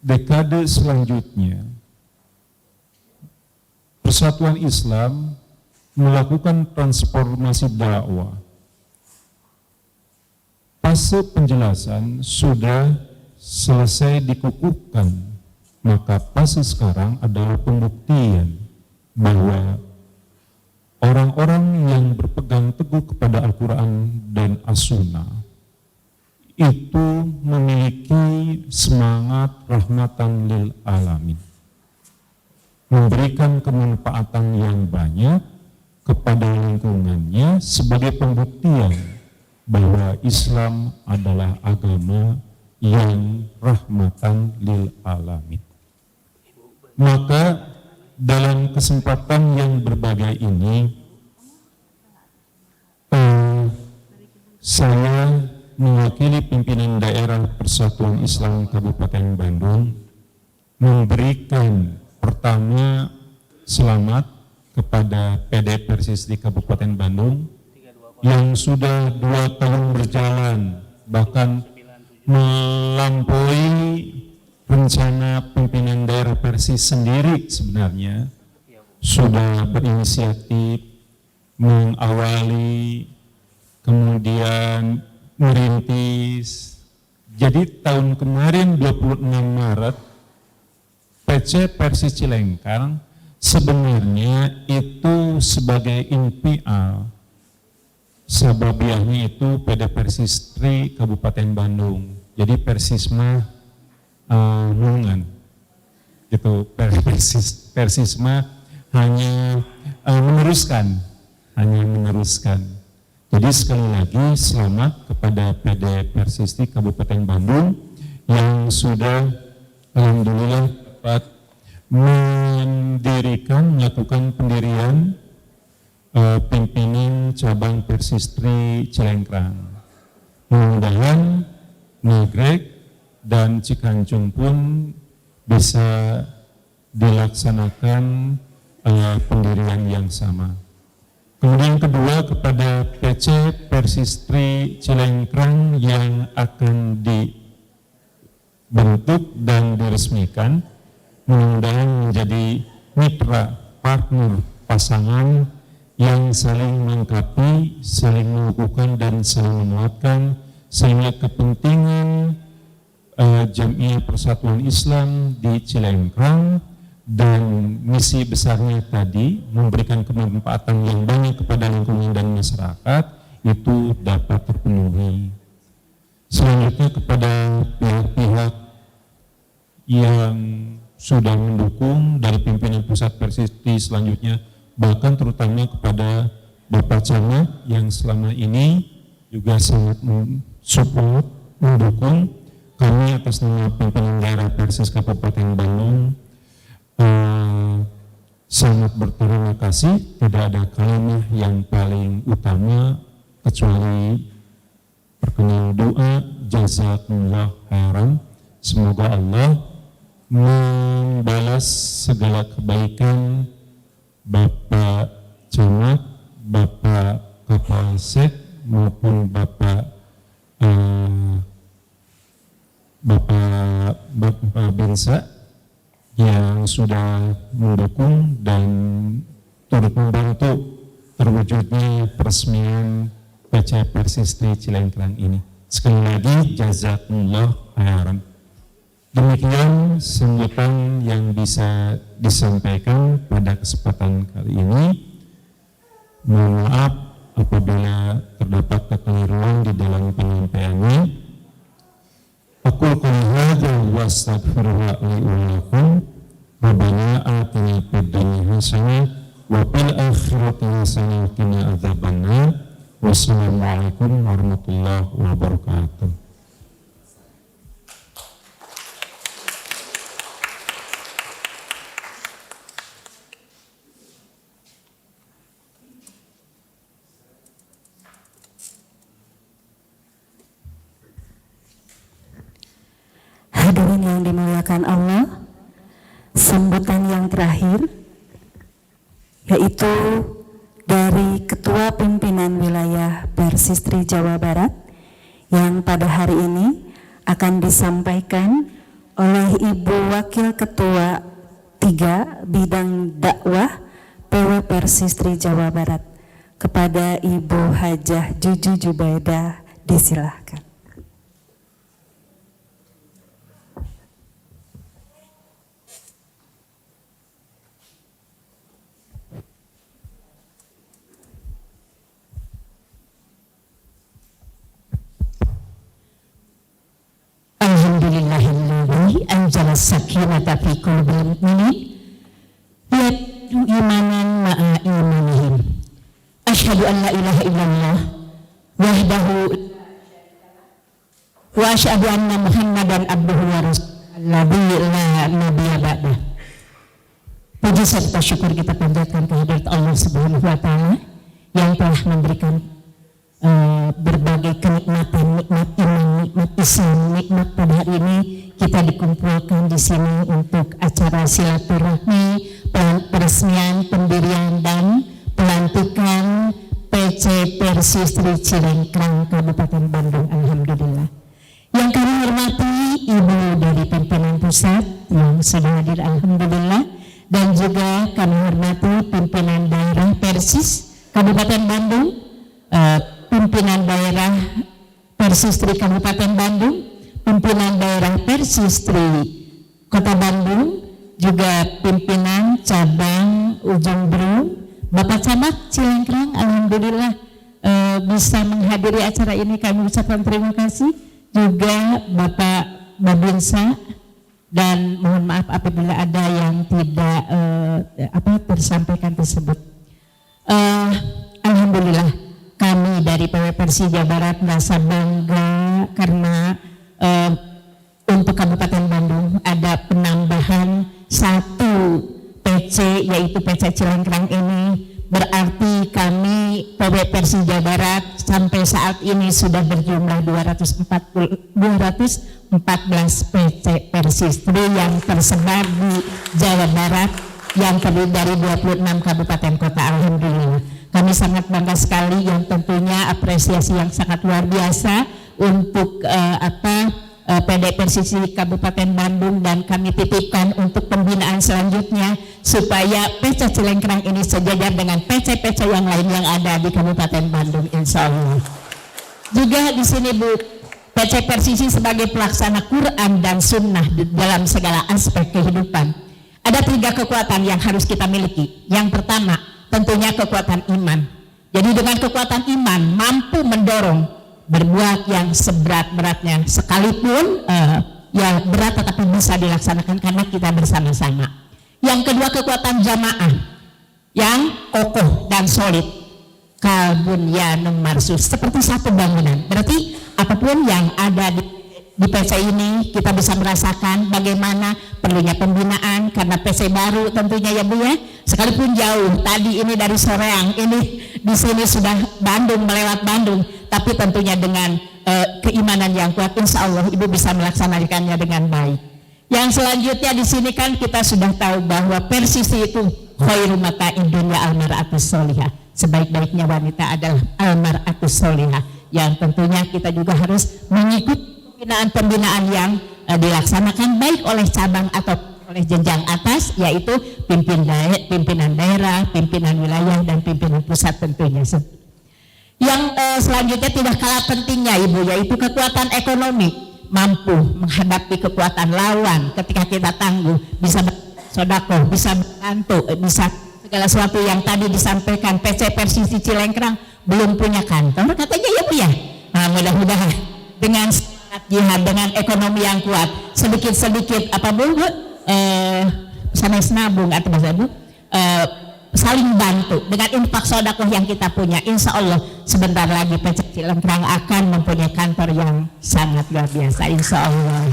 dekade selanjutnya, Persatuan Islam melakukan transformasi dakwah. Fase penjelasan sudah selesai dikukuhkan, maka fase sekarang adalah pembuktian bahwa orang-orang yang berpegang teguh kepada Al-Quran dan As-Sunnah itu memiliki semangat rahmatan lil alamin. memberikan kemanfaatan yang banyak kepada lingkungannya sebagai pembuktian bahwa Islam adalah agama yang rahmatan lil alamin. Maka dalam kesempatan yang berbahagia ini, saya mewakili pimpinan daerah Persatuan Islam Kabupaten Bandung memberikan pertama selamat kepada PD Persis di Kabupaten Bandung yang sudah 2 tahun berjalan, bahkan melampaui rencana pimpinan daerah Persis sendiri sebenarnya sudah berinisiatif mengawali, kemudian merintis. Jadi tahun kemarin 26 Maret PC Persis Cilengkang sebenarnya itu sebagai impial, sababiahnya itu PD Persistri Kabupaten Bandung. Jadi Persisma nungan, gitu. Persisma hanya meneruskan. Jadi sekali lagi selamat kepada PD Persistri Kabupaten Bandung yang sudah alhamdulillah dapat melakukan pendirian pimpinan cabang Persistri Cilengkang. Mudah-mudahan Nagrek dan Cikancung pun bisa dilaksanakan pendirian yang sama. Kemudian kedua kepada PC Persistri Cilengkang yang akan dibentuk dan diresmikan, mudah-mudahan menjadi mitra, partner, pasangan yang saling melengkapi, saling mengukuhkan dan saling menguatkan, sehingga kepentingan Jamiah Persatuan Islam di Cilengkang dan misi besarnya tadi memberikan kemanfaatan yang banyak kepada lingkungan dan masyarakat itu dapat terpenuhi. Selanjutnya kepada pihak-pihak yang sudah mendukung dari pimpinan pusat Persistri selanjutnya, bahkan terutama kepada Bapak Camat yang selama ini juga sangat support, mendukung kami atas nama pimpinan daerah Persis Kabupaten Bandung. Sangat berterima kasih, tidak ada kalimat yang paling utama kecuali perkenan doa jazakumullah khairan. Semoga Allah membalas segala kebaikan Bapak Camat, Bapak Kapolsek maupun Bapak Binsa yang sudah mendukung dan turut membantu terwujudnya peresmian PC Persistri Cilengkang ini. Sekali lagi jazakumullah khairan. Demikian sambutan yang bisa disampaikan pada kesempatan kali ini. Mohon maaf apabila terdapat kekeliruan di dalam penyampaiannya. Aku qul wa astaghfirullah li wa lakum. Rabbana atina fid dunya hasanah wa fil akhirati hasanah wa qina adzabannar. Wassalamualaikum warahmatullahi wabarakatuh. Hadirin yang dimuliakan Allah, sambutan yang terakhir yaitu dari Ketua Pimpinan Wilayah Persistri Jawa Barat yang pada hari ini akan disampaikan oleh Ibu Wakil Ketua 3 Bidang Dakwah PW Persistri Jawa Barat. Kepada Ibu Hajah Juju Jubaidah disilahkan. Alhamdulillahilladzi anzala sakinata fi qulubil mu'minin yazdadu imanan ma'a imanihim. Asyhadu an la ilaha illallah wahdahu wa asyhadu anna Muhammadan abduhu wa rasuluhu la nabiyya ba'dah. Puji serta syukur kita panjatkan kehadirat Allah Subhanahu wa taala yang telah memberikan berbagai kenikmatan, nikmat iman, nikmat Islam, nikmat pada hari ini kita dikumpulkan di sini untuk acara silaturahmi, peresmian, pendirian dan pelantikan PC Persistri Cilengkrang Kabupaten Bandung. Alhamdulillah. Yang kami hormati Ibu dari pimpinan pusat yang sudah hadir, alhamdulillah, dan juga kami hormati pimpinan daerah Persis Kabupaten Bandung, pimpinan daerah Persistri Kabupaten Bandung, pimpinan daerah Persistri Kota Bandung, juga pimpinan cabang Ujung Berung, Bapak Camat Cilengkrang, alhamdulillah bisa menghadiri acara ini, kami ucapkan terima kasih. Juga Bapak Babinsa, dan mohon maaf apabila ada yang tidak tersampaikan tersebut. Alhamdulillah kami dari PW Persija Barat merasa bangga karena untuk Kabupaten Bandung ada penambahan 1 PC, yaitu PC Cilengkrang ini. Berarti kami PW Persija Barat sampai saat ini sudah berjumlah 214 PC Persistri yang tersebar di Jawa Barat yang terdiri dari 26 kabupaten kota. Alhamdulillah kami sangat bangga sekali, yang tentunya apresiasi yang sangat luar biasa untuk PD Persistri Kabupaten Bandung, dan kami titipkan untuk pembinaan selanjutnya supaya PC Cilengkrang ini sejajar dengan PC-PC yang lain yang ada di Kabupaten Bandung, insya Allah. Juga di sini Bu, PC Persistri sebagai pelaksana Quran dan Sunnah dalam segala aspek kehidupan. Ada 3 kekuatan yang harus kita miliki. Yang pertama tentunya kekuatan iman. Jadi dengan kekuatan iman mampu mendorong berbuat yang seberat-beratnya, sekalipun yang berat tetapi bisa dilaksanakan karena kita bersama-sama. Yang kedua kekuatan jamaah yang kokoh dan solid, kalbunyanum marsus, seperti satu bangunan. Berarti apapun yang ada di PC ini kita bisa merasakan bagaimana perlunya pembinaan karena PC baru tentunya ya Bu ya. Sekalipun jauh, tadi ini dari Soreang, ini di sini sudah Bandung, melewat Bandung, tapi tentunya dengan keimanan yang kuat, insya Allah Ibu bisa melaksanakannya dengan baik. Yang selanjutnya di sini kan kita sudah tahu bahwa Persistri itu khairu mata'id dunya almar'atus sholihah, sebaik-baiknya wanita adalah almar'atus sholihah, yang tentunya kita juga harus mengikuti pembinaan yang dilaksanakan baik oleh cabang atau oleh jenjang atas, yaitu pimpinan daerah, pimpinan wilayah, dan pimpinan pusat tentunya. Yang selanjutnya tidak kalah pentingnya Ibu, yaitu kekuatan ekonomi, mampu menghadapi kekuatan lawan ketika kita tangguh, bisa bersedekah, bisa membantu, bisa segala sesuatu yang tadi disampaikan. PC Persistri Cilengkrang belum punya kantor katanya ya Bu ya. Nah, mudah-mudahan dengan jihad, dengan ekonomi yang kuat, sedikit-sedikit apa Bu, sanes nabung atau bahasa Bu, saling bantu dengan infak sedekah yang kita punya, insya Allah sebentar lagi PC Cilengkrang akan mempunyai kantor yang sangat luar biasa, insya Allah.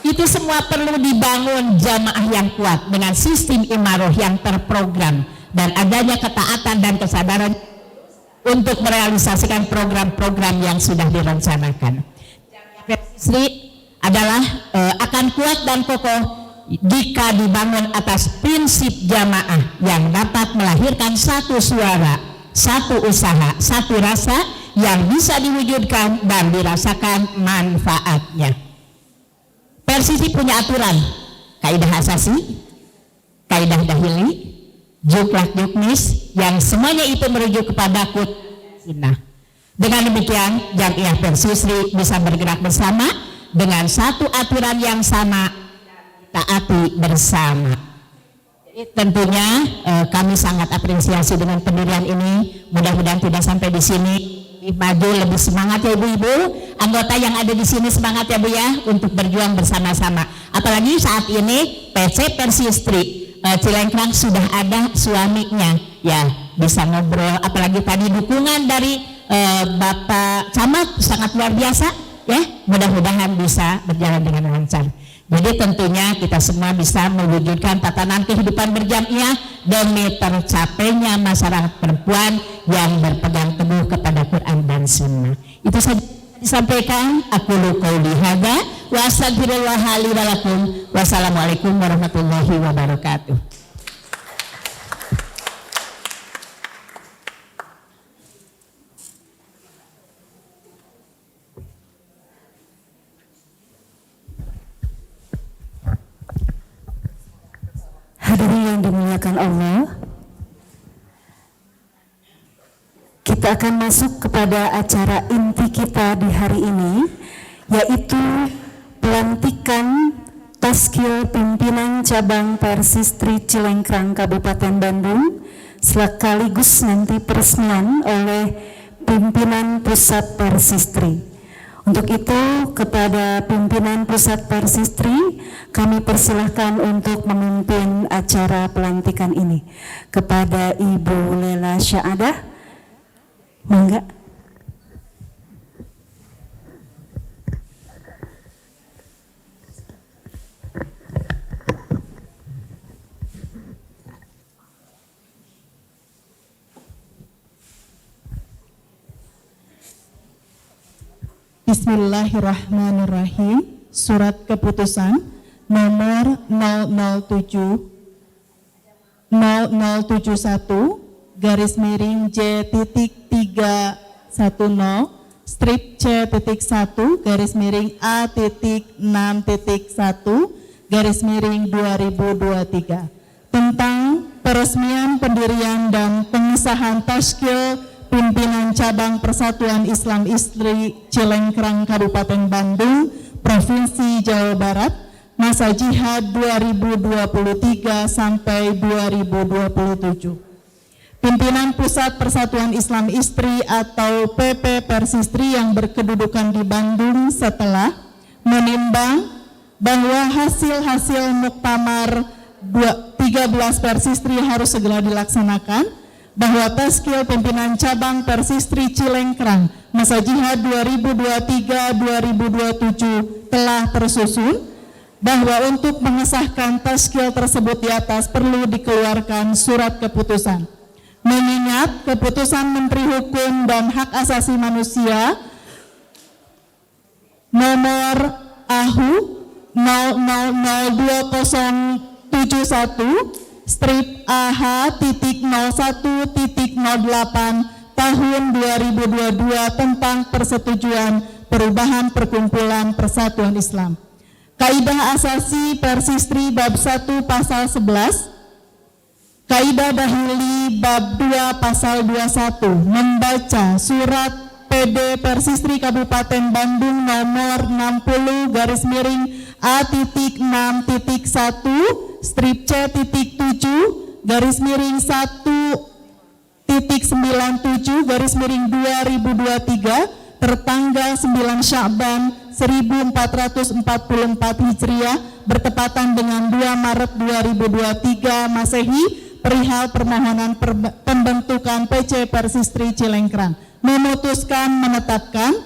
Itu semua perlu dibangun jamaah yang kuat dengan sistem imaroh yang terprogram dan adanya ketaatan dan kesadaran untuk merealisasikan program-program yang sudah direncanakan. Persistri adalah akan kuat dan kokoh jika dibangun atas prinsip jamaah yang dapat melahirkan satu suara, satu usaha, satu rasa yang bisa diwujudkan dan dirasakan manfaatnya. Persistri punya aturan, kaidah asasi, kaidah dahili, juklak juknis, yang semuanya itu merujuk kepada sunnah. Dengan demikian Jamiah Persistri bisa bergerak bersama dengan satu aturan yang sama, taati bersama. Jadi tentunya kami sangat apresiasi dengan pendirian ini. Mudah-mudahan tidak sampai di sini, maju lebih semangat ya Ibu-ibu, anggota yang ada di sini semangat ya Bu ya untuk berjuang bersama-sama. Apalagi saat ini PC Persistri Cilengkrang sudah ada suaminya, ya bisa ngobrol. Apalagi tadi dukungan dari Bapak Camat sangat luar biasa, ya. Mudah-mudahan bisa berjalan dengan lancar. Jadi tentunya kita semua bisa mewujudkan tatanan kehidupan berjamiah demi tercapainya masyarakat perempuan yang berpegang teguh kepada Quran dan Sunnah. Itu saja disampaikan. Aku qouli hadza wa astaghfirullah li wa lakum. Wassalamualaikum warahmatullahi wabarakatuh. Hadirin yang dimuliakan Allah, kita akan masuk kepada acara inti kita di hari ini, yaitu pelantikan Taskil Pimpinan Cabang Persistri Cilengkrang Kabupaten Bandung, sekaligus nanti peresmian oleh Pimpinan Pusat Persistri. Untuk itu, kepada Pimpinan Pusat Persistri, kami persilahkan untuk memimpin acara pelantikan ini. Kepada Ibu Lela Syaadah, mangga. Bismillahirrahmanirrahim. Surat keputusan nomor 0071/J.310 strip C.A.6.1/2023 tentang peresmian pendirian dan pengesahan Taskil Pimpinan Cabang Persatuan Islam Istri Cilengkrang Kabupaten Bandung, Provinsi Jawa Barat, masa jihad 2023 sampai 2027. Pimpinan Pusat Persatuan Islam Istri atau PP Persistri yang berkedudukan di Bandung setelah menimbang bahwa hasil-hasil muktamar 13 Persistri harus segera dilaksanakan, bahwa Taskil Pimpinan Cabang Persistri Cilengkrang masa jihad 2023-2027 telah tersusun, bahwa untuk mengesahkan Taskil tersebut di atas perlu dikeluarkan surat keputusan. Mengingat keputusan Menteri Hukum dan Hak Asasi Manusia nomor AHU 000271 strip AH.01.08 tahun 2022 tentang persetujuan perubahan perkumpulan Persatuan Islam. Kaidah Asasi Persistri bab 1 pasal 11, Kaidah Dahili bab 2 pasal 21 membaca surat PD Persistri Kabupaten Bandung nomor 60/A.6.1 strip C.1.97/2023 tertanggal 9 Sya'ban 1444 Hijriah bertepatan dengan 2 Maret 2023 Masehi, perihal permohonan pembentukan PC Persistri Cilengkrang, memutuskan menetapkan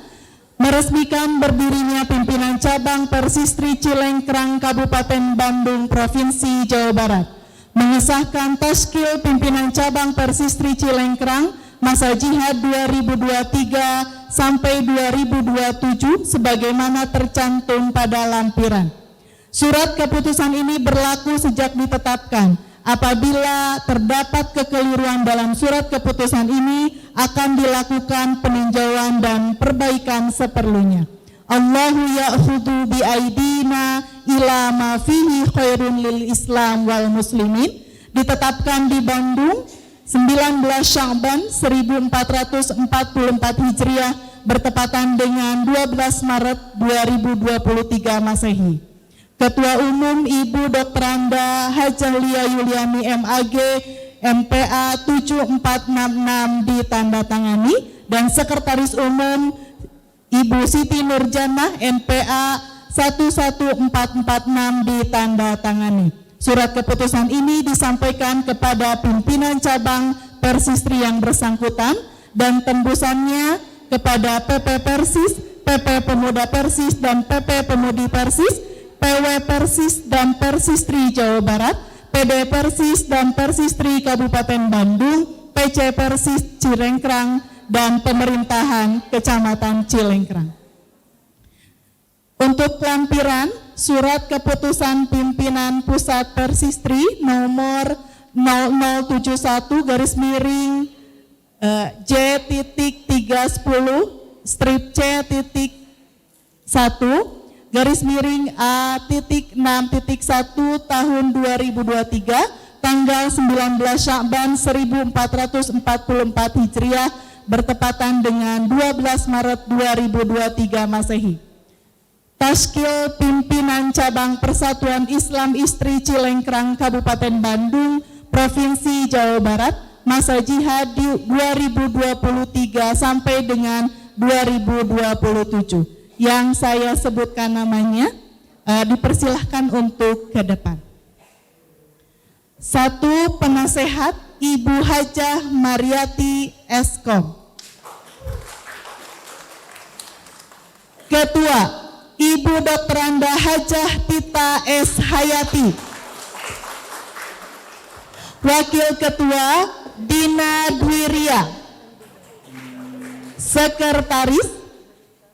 meresmikan berdirinya Pimpinan Cabang Persistri Cilengkrang Kabupaten Bandung Provinsi Jawa Barat, mengesahkan Taskil Pimpinan Cabang Persistri Cilengkrang masa jihad 2023 sampai 2027 sebagaimana tercantum pada lampiran. Surat keputusan ini berlaku sejak ditetapkan. Apabila terdapat kekeliruan dalam surat keputusan ini, akan dilakukan peninjauan dan perbaikan seperlunya. Allahu ya'khudhu bi'aidina ila ma fihi khairun lil Islam wal muslimin, ditetapkan di Bandung 19 Sya'ban 1444 Hijriah bertepatan dengan 12 Maret 2023 Masehi. Ketua Umum Ibu Dr. Anda Hajah Lia Yuliani MAG MPA 7466 ditandatangani, dan Sekretaris Umum Ibu Siti Nurjanah MPA 11446 ditandatangani. Surat keputusan ini disampaikan kepada pimpinan cabang Persistri yang bersangkutan dan tembusannya kepada PP Persis, PP Pemuda Persis, dan PP Pemudi Persis, PW Persis dan Persistri Jawa Barat, PD Persis dan Persistri Kabupaten Bandung, PC Persis Cilengkrang, dan pemerintahan Kecamatan Cilengkrang. Untuk lampiran, surat keputusan pimpinan Pusat Persistri nomor 0071 garis miring J.310/C.1 garis miring A.6.1 tahun 2023 tanggal 19 Sya'ban 1444 Hijriah bertepatan dengan 12 Maret 2023 Masehi. Taskil Pimpinan Cabang Persatuan Islam Istri Cilengkrang Kabupaten Bandung Provinsi Jawa Barat masa jihad di 2023 sampai dengan 2027 yang saya sebutkan namanya dipersilahkan untuk ke depan. 1. Penasehat Ibu Hajah Mariati Eskom. Ketua Ibu Dr. Anda Hajah Tita S. Hayati. Wakil Ketua Dina Dwiria. Sekretaris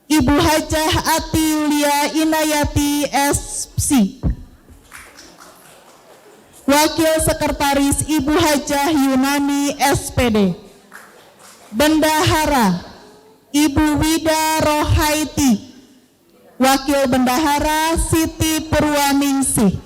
Ibu Hajah Atilia Inayati SC. Wakil Sekretaris Ibu Hajah Yunani SPD. Bendahara Ibu Wida Rohaiti. Wakil Bendahara Siti Purwaningsih.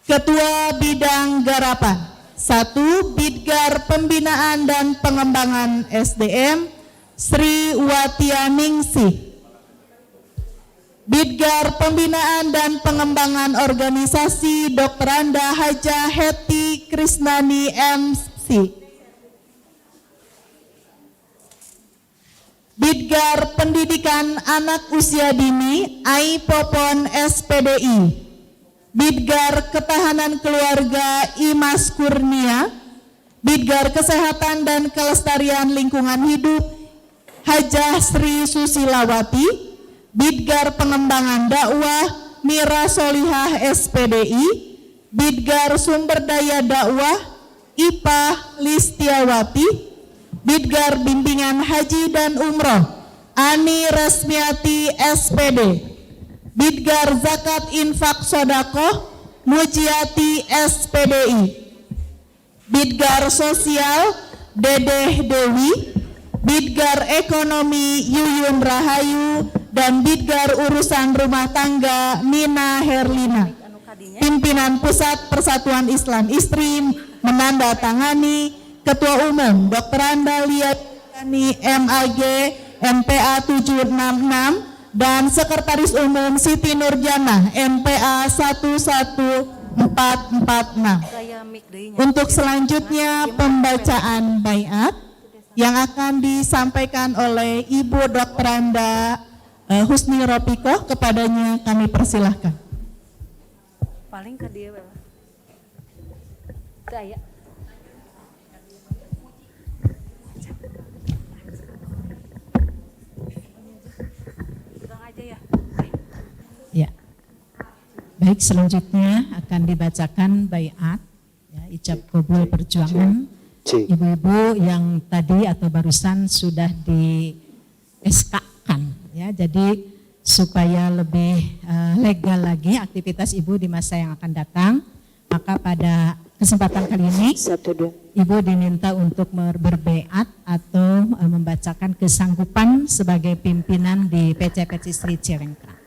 Ketua Bidang Garapan 1. Bidgar Pembinaan dan Pengembangan SDM Sri Watianingsih. Bidgar Pembinaan dan Pengembangan Organisasi Dr. Anda Hajah Heti Krisnani MC. Bidgar Pendidikan Anak Usia Dini AI Popon SPDI. Bidgar Ketahanan Keluarga Imas Kurnia. Bidgar Kesehatan dan Kelestarian Lingkungan Hidup Hajah Sri Susilawati. Bidgar Pengembangan Dakwah Mira Solihah SPDI. Bidgar Sumber Daya Dakwah IPA Listiawati. Bidgar Bimbingan Haji dan Umroh Ani Resmiati SPD. Bidgar Zakat Infak Sodakoh Mujiati SPDI. Bidgar Sosial Dedeh Dewi. Bidgar Ekonomi Yuyun Rahayu dan Bidgar Urusan Rumah Tangga Nina Herlina. Pimpinan Pusat Persatuan Islam Istri menandatangani Ketua Umum Dr. Anda Liani MAG MPA 766 dan Sekretaris Umum Siti Nurjana MPA 11446. Untuk selanjutnya pembacaan baiat yang akan disampaikan oleh Ibu Dr. Anda Husni Ropikoh, kepadanya kami persilahkan. Paling ke dia saya. Ya. Baik, selanjutnya akan dibacakan baiat ya, ijab kabul perjuangan ibu-ibu yang tadi atau barusan sudah di SK-kan ya. Jadi supaya lebih legal lagi aktivitas ibu di masa yang akan datang, maka pada kesempatan kali ini ibu diminta untuk berbaiat atau membacakan kesanggupan sebagai pimpinan di PC Persistri Cilengkrang.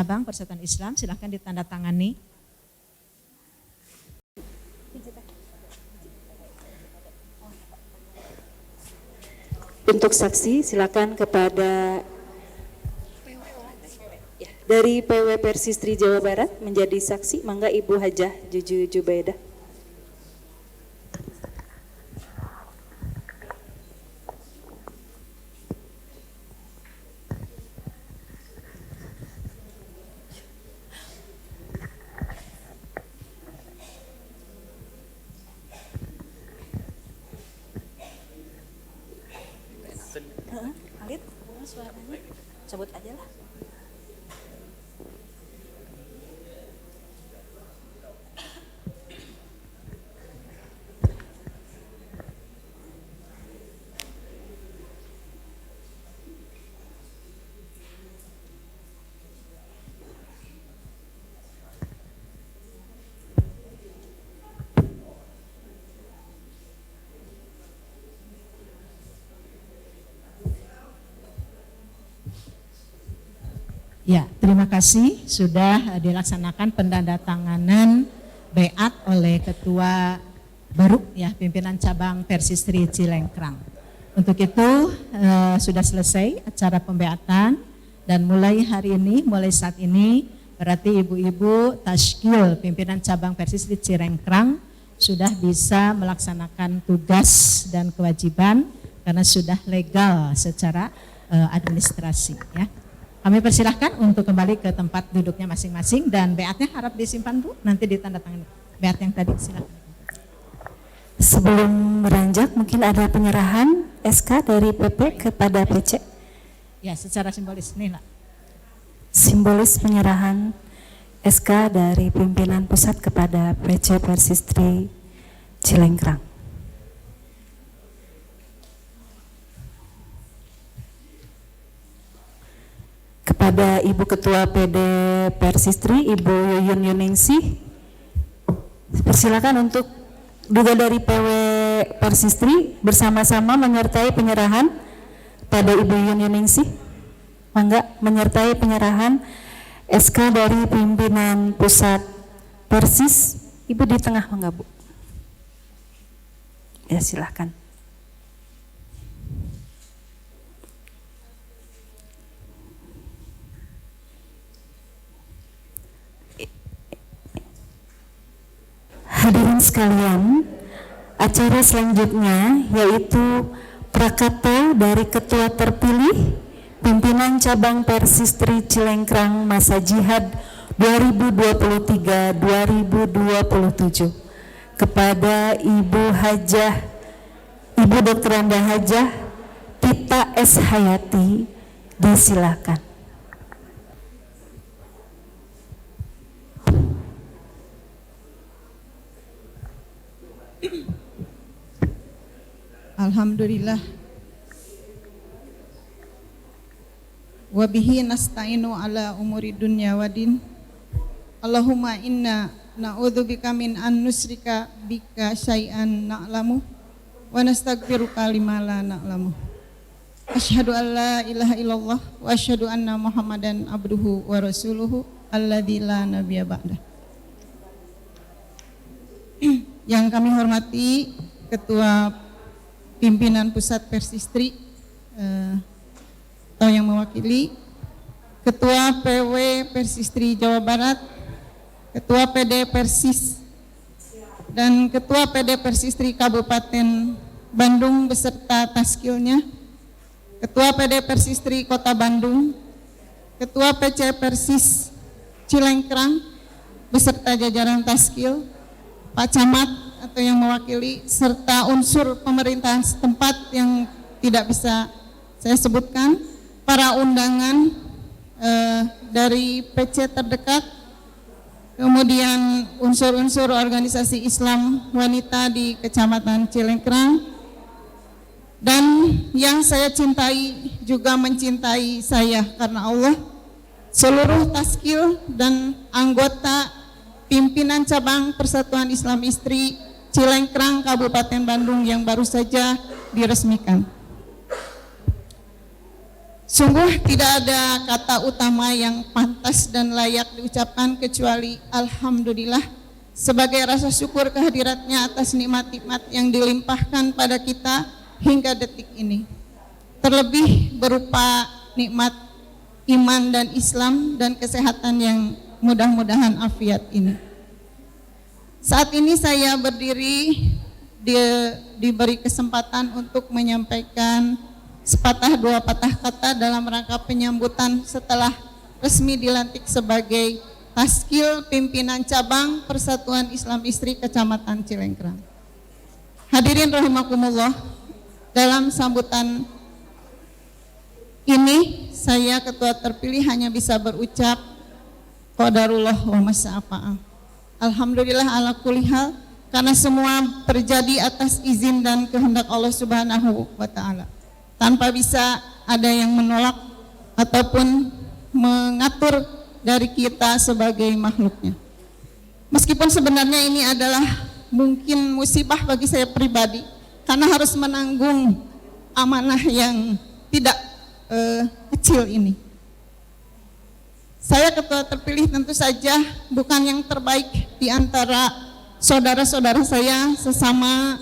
cabang Persatuan Islam, silahkan ditandatangani. Untuk saksi silakan kepada dari PW Persistri Jawa Barat menjadi saksi, mangga Ibu Hajah Juju Jubaidah. Alit, suaranya sebut aja lah. Ya, terima kasih sudah dilaksanakan pendandatanganan beat oleh Ketua baru ya pimpinan cabang Persistri Cilengkrang. Untuk itu sudah selesai acara pembeatan dan mulai hari ini, mulai saat ini berarti ibu-ibu Tashkil pimpinan cabang Persistri Cilengkrang sudah bisa melaksanakan tugas dan kewajiban karena sudah legal secara administrasi ya. Kami persilahkan untuk kembali ke tempat duduknya masing-masing dan beatnya harap disimpan Bu, nanti ditandatangani. Beat yang tadi silakan. Sebelum beranjak mungkin ada penyerahan SK dari PP kepada PC. Ya, secara simbolis nih lah. Simbolis penyerahan SK dari pimpinan pusat kepada PC Persistri Cilengkrang. Kepada Ibu Ketua PD Persistri, Ibu Yuyun Yuningsih, persilakan untuk juga dari PW Persistri bersama-sama menyertai penyerahan pada Ibu Yuyun Yuningsih. Mangga menyertai penyerahan SK dari pimpinan pusat Persis. Ibu di tengah mangga Bu. Ya silakan. Hadirin sekalian, acara selanjutnya yaitu prakata dari Ketua terpilih Pimpinan Cabang Persistri Cilengkrang masa jihad 2023-2027 kepada Ibu Dr. Anda Hajah Tita S. Hayati, disilakan. Alhamdulillah. Wa bihi nasta'inu ala umuri dunya wadin. Allahumma inna na'udzubika min an nusrika bika syai'an na'lamu wa nastaghfiruka lima la na'lamu. Asyhadu an la ilaha illallah wa asyhadu anna Muhammadan abduhu wa rasuluhu alladzi la nabiyya ba'dah. Yang kami hormati Ketua Pimpinan Pusat Persistri atau yang mewakili, Ketua PW Persistri Jawa Barat, Ketua PD Persis, dan Ketua PD Persistri Kabupaten Bandung beserta taskilnya, Ketua PD Persistri Kota Bandung, Ketua PC Persis Cilengkrang beserta jajaran taskil, Pak Camat atau yang mewakili, serta unsur pemerintahan setempat yang tidak bisa saya sebutkan, para undangan dari PC terdekat, kemudian unsur-unsur organisasi Islam wanita di Kecamatan Cilengkrang, dan yang saya cintai juga mencintai saya karena Allah, seluruh taskil dan anggota pimpinan cabang Persatuan Islam Istri Cilengkrang Kabupaten Bandung yang baru saja diresmikan. Sungguh tidak ada kata utama yang pantas dan layak diucapkan kecuali Alhamdulillah sebagai rasa syukur kehadiratnya atas nikmat-nikmat yang dilimpahkan pada kita hingga detik ini. Terlebih berupa nikmat iman dan Islam dan kesehatan yang mudah-mudahan afiat ini. Saat ini saya berdiri diberi kesempatan untuk menyampaikan sepatah dua patah kata dalam rangka penyambutan setelah resmi dilantik sebagai Taskil Pimpinan Cabang Persatuan Islam Istri Kecamatan Cilengkrang. Hadirin rahimakumullah, dalam sambutan ini saya ketua terpilih hanya bisa berucap qadarullah wa masya'afa'al. Alhamdulillah ala kulli hal, karena semua terjadi atas izin dan kehendak Allah Subhanahu wa taala. Tanpa bisa ada yang menolak ataupun mengatur dari kita sebagai makhluknya. Meskipun sebenarnya ini adalah mungkin musibah bagi saya pribadi, karena harus menanggung amanah yang tidak kecil ini. Saya ketua terpilih tentu saja bukan yang terbaik di antara saudara-saudara saya sesama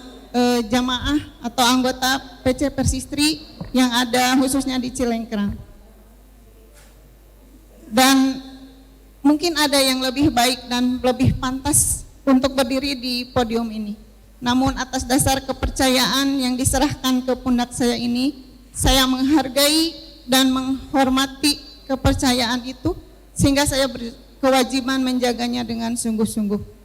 jamaah atau anggota PC Persistri yang ada khususnya di Cilengkrang. Dan mungkin ada yang lebih baik dan lebih pantas untuk berdiri di podium ini. Namun atas dasar kepercayaan yang diserahkan ke pundak saya ini, saya menghargai dan menghormati kepercayaan itu sehingga saya berkewajiban menjaganya dengan sungguh-sungguh.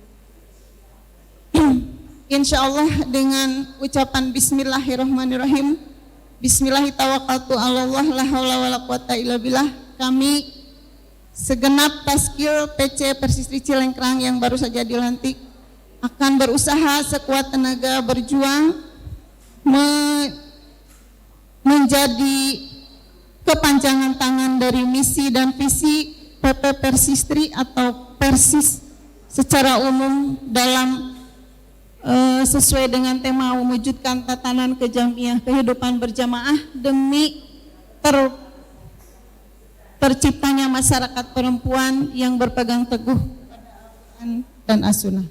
Insya Allah dengan ucapan Bismillahirrahmanirrahim, Bismillahirrahmanirrahim, la haula wala quwata illa billah, kami segenap Taskil PC Persistri Cilengkrang yang baru saja dilantik akan berusaha sekuat tenaga berjuang menjadi kepanjangan tangan dari misi dan visi PP Persistri atau Persis secara umum dalam sesuai dengan tema mewujudkan tatanan kejamiah kehidupan berjamaah demi terciptanya masyarakat perempuan yang berpegang teguh dan as-sunnah.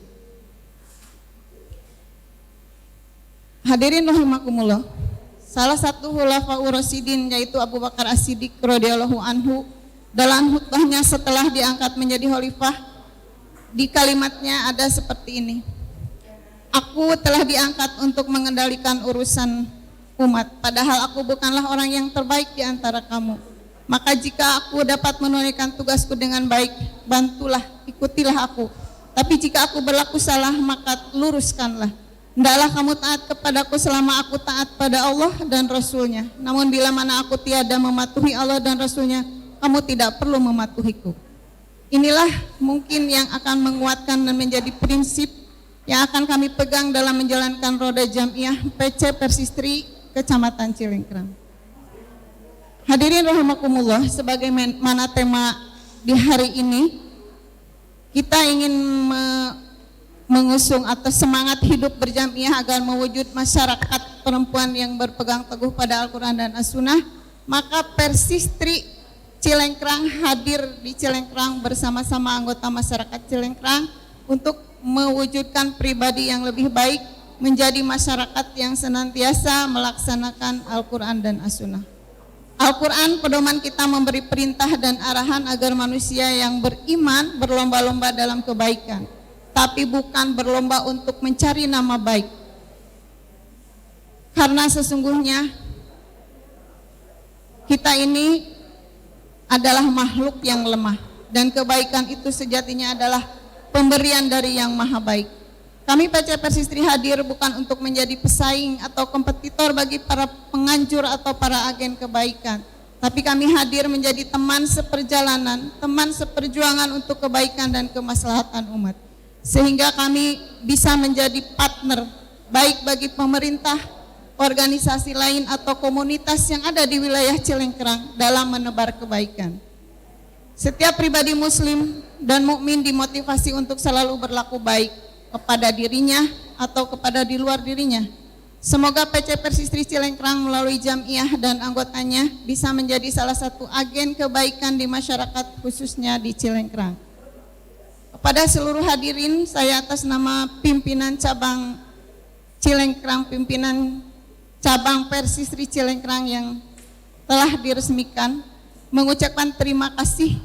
Hadirin rahimakumullah, salah satu khulafaur rasyidin yaitu Abu Bakar As-Siddiq radhiyallahu anhu dalam khutbahnya setelah diangkat menjadi khalifah, di kalimatnya ada seperti ini: aku telah diangkat untuk mengendalikan urusan umat, padahal aku bukanlah orang yang terbaik di antara kamu. Maka jika aku dapat menunaikan tugasku dengan baik, bantulah, ikutilah aku. Tapi jika aku berlaku salah, maka luruskanlah. Hendaklah kamu taat kepadaku selama aku taat pada Allah dan Rasul-Nya. Namun bila mana aku tiada mematuhi Allah dan Rasul-Nya, kamu tidak perlu mematuhiku. Inilah mungkin yang akan menguatkan dan menjadi prinsip yang akan kami pegang dalam menjalankan roda jamiah PC Persistri Kecamatan Cilengkrang. Hadirin rahimakumullah, sebagaimana tema di hari ini, kita ingin mengusung atau semangat hidup berjamiah agar mewujud masyarakat perempuan yang berpegang teguh pada Al-Quran dan As-Sunnah. Maka Persistri Cilengkrang hadir di Cilengkrang bersama-sama anggota masyarakat Cilengkrang untuk mewujudkan pribadi yang lebih baik, menjadi masyarakat yang senantiasa melaksanakan Al-Quran dan As-Sunnah. Al-Quran pedoman kita memberi perintah dan arahan agar manusia yang beriman berlomba-lomba dalam kebaikan, tapi bukan berlomba untuk mencari nama baik. Karena sesungguhnya kita ini adalah makhluk yang lemah, dan kebaikan itu sejatinya adalah pemberian dari yang maha baik. Kami PC Persistri hadir bukan untuk menjadi pesaing atau kompetitor bagi para penganjur atau para agen kebaikan, tapi kami hadir menjadi teman seperjalanan, teman seperjuangan untuk kebaikan dan kemaslahatan umat, sehingga kami bisa menjadi partner baik bagi pemerintah, organisasi lain atau komunitas yang ada di wilayah Cilengkrang dalam menebar kebaikan. Setiap pribadi muslim dan mukmin dimotivasi untuk selalu berlaku baik kepada dirinya atau kepada di luar dirinya, Semoga PC Persistri Cilengkrang melalui jamiah dan anggotanya bisa menjadi salah satu agen kebaikan di masyarakat khususnya di Cilengkrang. Kepada seluruh hadirin, saya atas nama pimpinan cabang Cilengkrang, pimpinan cabang Persistri Cilengkrang yang telah diresmikan, mengucapkan terima kasih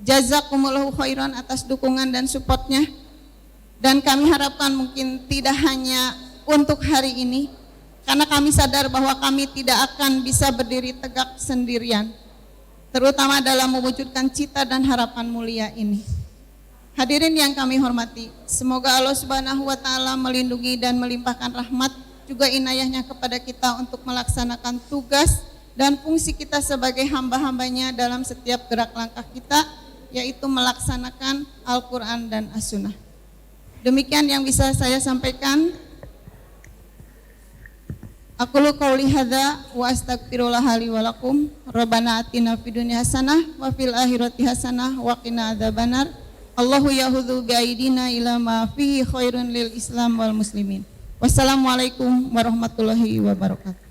jazakumullahu khairan atas dukungan dan supportnya. Dan kami harapkan mungkin tidak hanya untuk hari ini, karena kami sadar bahwa kami tidak akan bisa berdiri tegak sendirian, terutama dalam mewujudkan cita dan harapan mulia ini. Hadirin yang kami hormati, semoga Allah Subhanahu wa Ta'ala melindungi dan melimpahkan rahmat juga inayahnya kepada kita untuk melaksanakan tugas dan fungsi kita sebagai hamba-hambanya dalam setiap gerak langkah kita, yaitu melaksanakan Al-Quran dan As-Sunnah. Demikian yang bisa saya sampaikan. Aqulu qouli hadza wa astaghfirullah li wa lakum. Rabbana atina fid dunya hasanah wa fil akhirati hasanah wa qina adzabannar. Allahu yahudzu bi aidina ila ma fihi khairun lil Islam wal muslimin. Wassalamualaikum warahmatullahi wabarakatuh.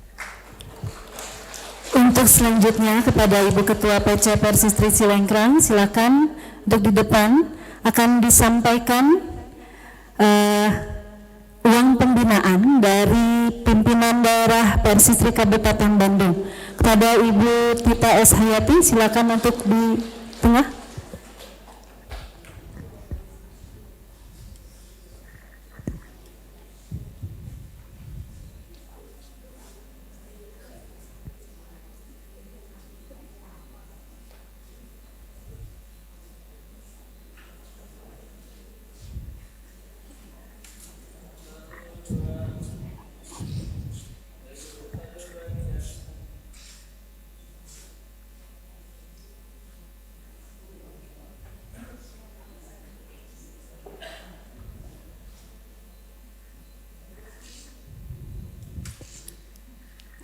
Untuk selanjutnya kepada Ibu Ketua PC Persistri Cilengkrang, silakan untuk di depan akan disampaikan uang pembinaan dari pimpinan daerah Persistri Kabupaten Bandung. Kepada Ibu Tita S. Hayati, silakan untuk di tengah.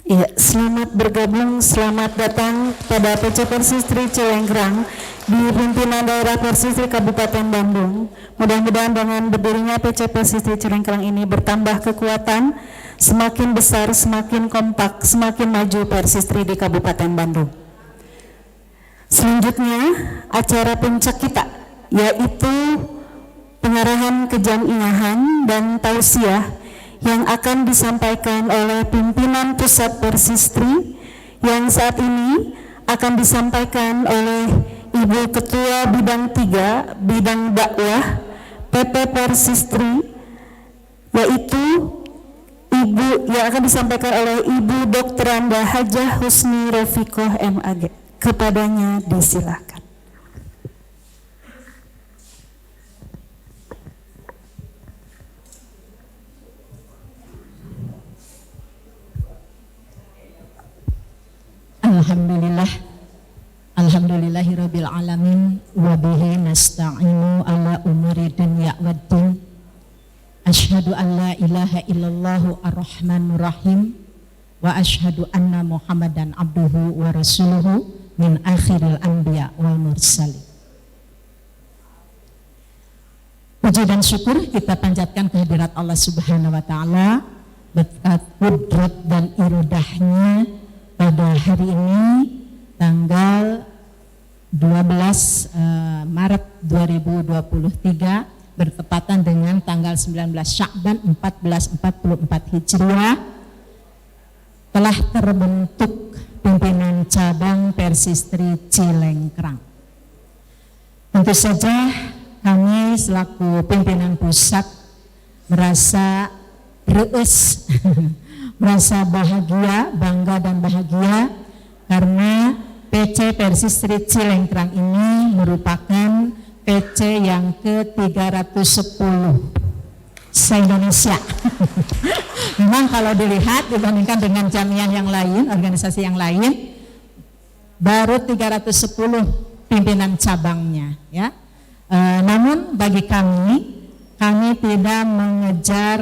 Ya, selamat bergabung, selamat datang pada PC Persistri Cilengkrang di pimpinan daerah Persistri Kabupaten Bandung. Mudah-mudahan dengan berdirinya PC Persistri Cilengkrang ini bertambah kekuatan, semakin besar, semakin kompak, semakin maju Persistri di Kabupaten Bandung. Selanjutnya acara puncak kita, yaitu pengarahan kejamiahan dan tausiah yang akan disampaikan oleh pimpinan pusat Persistri, yang saat ini akan disampaikan oleh Ibu Ketua Bidang 3 Bidang Dakwah PP Persistri, yaitu Ibu yang akan disampaikan oleh Ibu Dr. Anda Hajah Husni Rofiqoh MAG. Kepadanya disilakan. Alhamdulillahirabbil alamin wa bihi nasta'inu ala umuri dunya waddin. Asyhadu an la ilaha illallah ar-rahmanur rahim wa asyhadu anna Muhammadan abduhu wa rasuluhu min akhiril anbiya wal mursalin. Puji dan syukur kita panjatkan kehadirat Allah Subhanahu wa taala berkat qudrat dan iradahnya pada hari ini tanggal 12 Maret 2023 bertepatan dengan tanggal 19 Sya'ban 1444 Hijriah telah terbentuk pimpinan cabang Persistri Cilengkrang. Tentu saja kami selaku pimpinan pusat merasa reus merasa bahagia, bangga dan bahagia karena PC Persistri Cilengkrang ini merupakan PC yang ke-310 se-Indonesia. Memang kalau dilihat dibandingkan dengan jamiah yang lain, organisasi yang lain, baru 310 pimpinan cabangnya, ya. Namun bagi kami tidak mengejar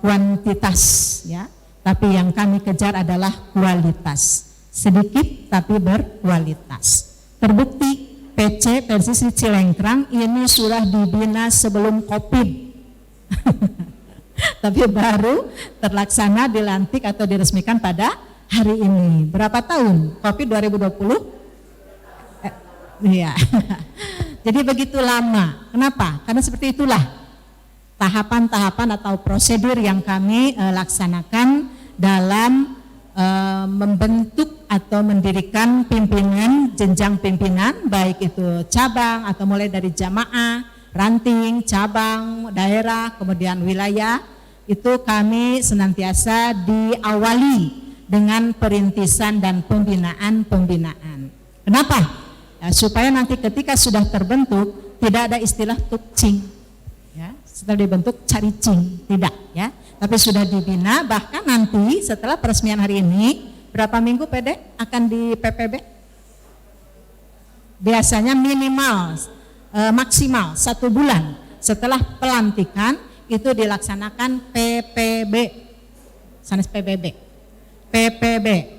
kuantitas, ya, tapi yang kami kejar adalah kualitas. Sedikit tapi berkualitas. Terbukti PC Persistri Cilengkrang ini sudah dibina sebelum COVID. tapi baru terlaksana, dilantik atau diresmikan pada hari ini. Berapa tahun? Covid 2020? Iya. Jadi begitu lama. Kenapa? Karena seperti itulah tahapan-tahapan atau prosedur yang kami laksanakan dalam membentuk atau mendirikan pimpinan, jenjang pimpinan, baik itu cabang atau mulai dari jamaah, ranting, cabang, daerah, kemudian wilayah. Itu kami senantiasa diawali dengan perintisan dan pembinaan. Kenapa? Ya, supaya nanti ketika sudah terbentuk tidak ada istilah tukcing, ya, setelah dibentuk cari cing, tidak, ya, tapi sudah dibina. Bahkan nanti setelah peresmian hari ini, berapa minggu PD akan di PPB? Biasanya minimal, maksimal 1 bulan setelah pelantikan itu dilaksanakan PPB, sanes PBB,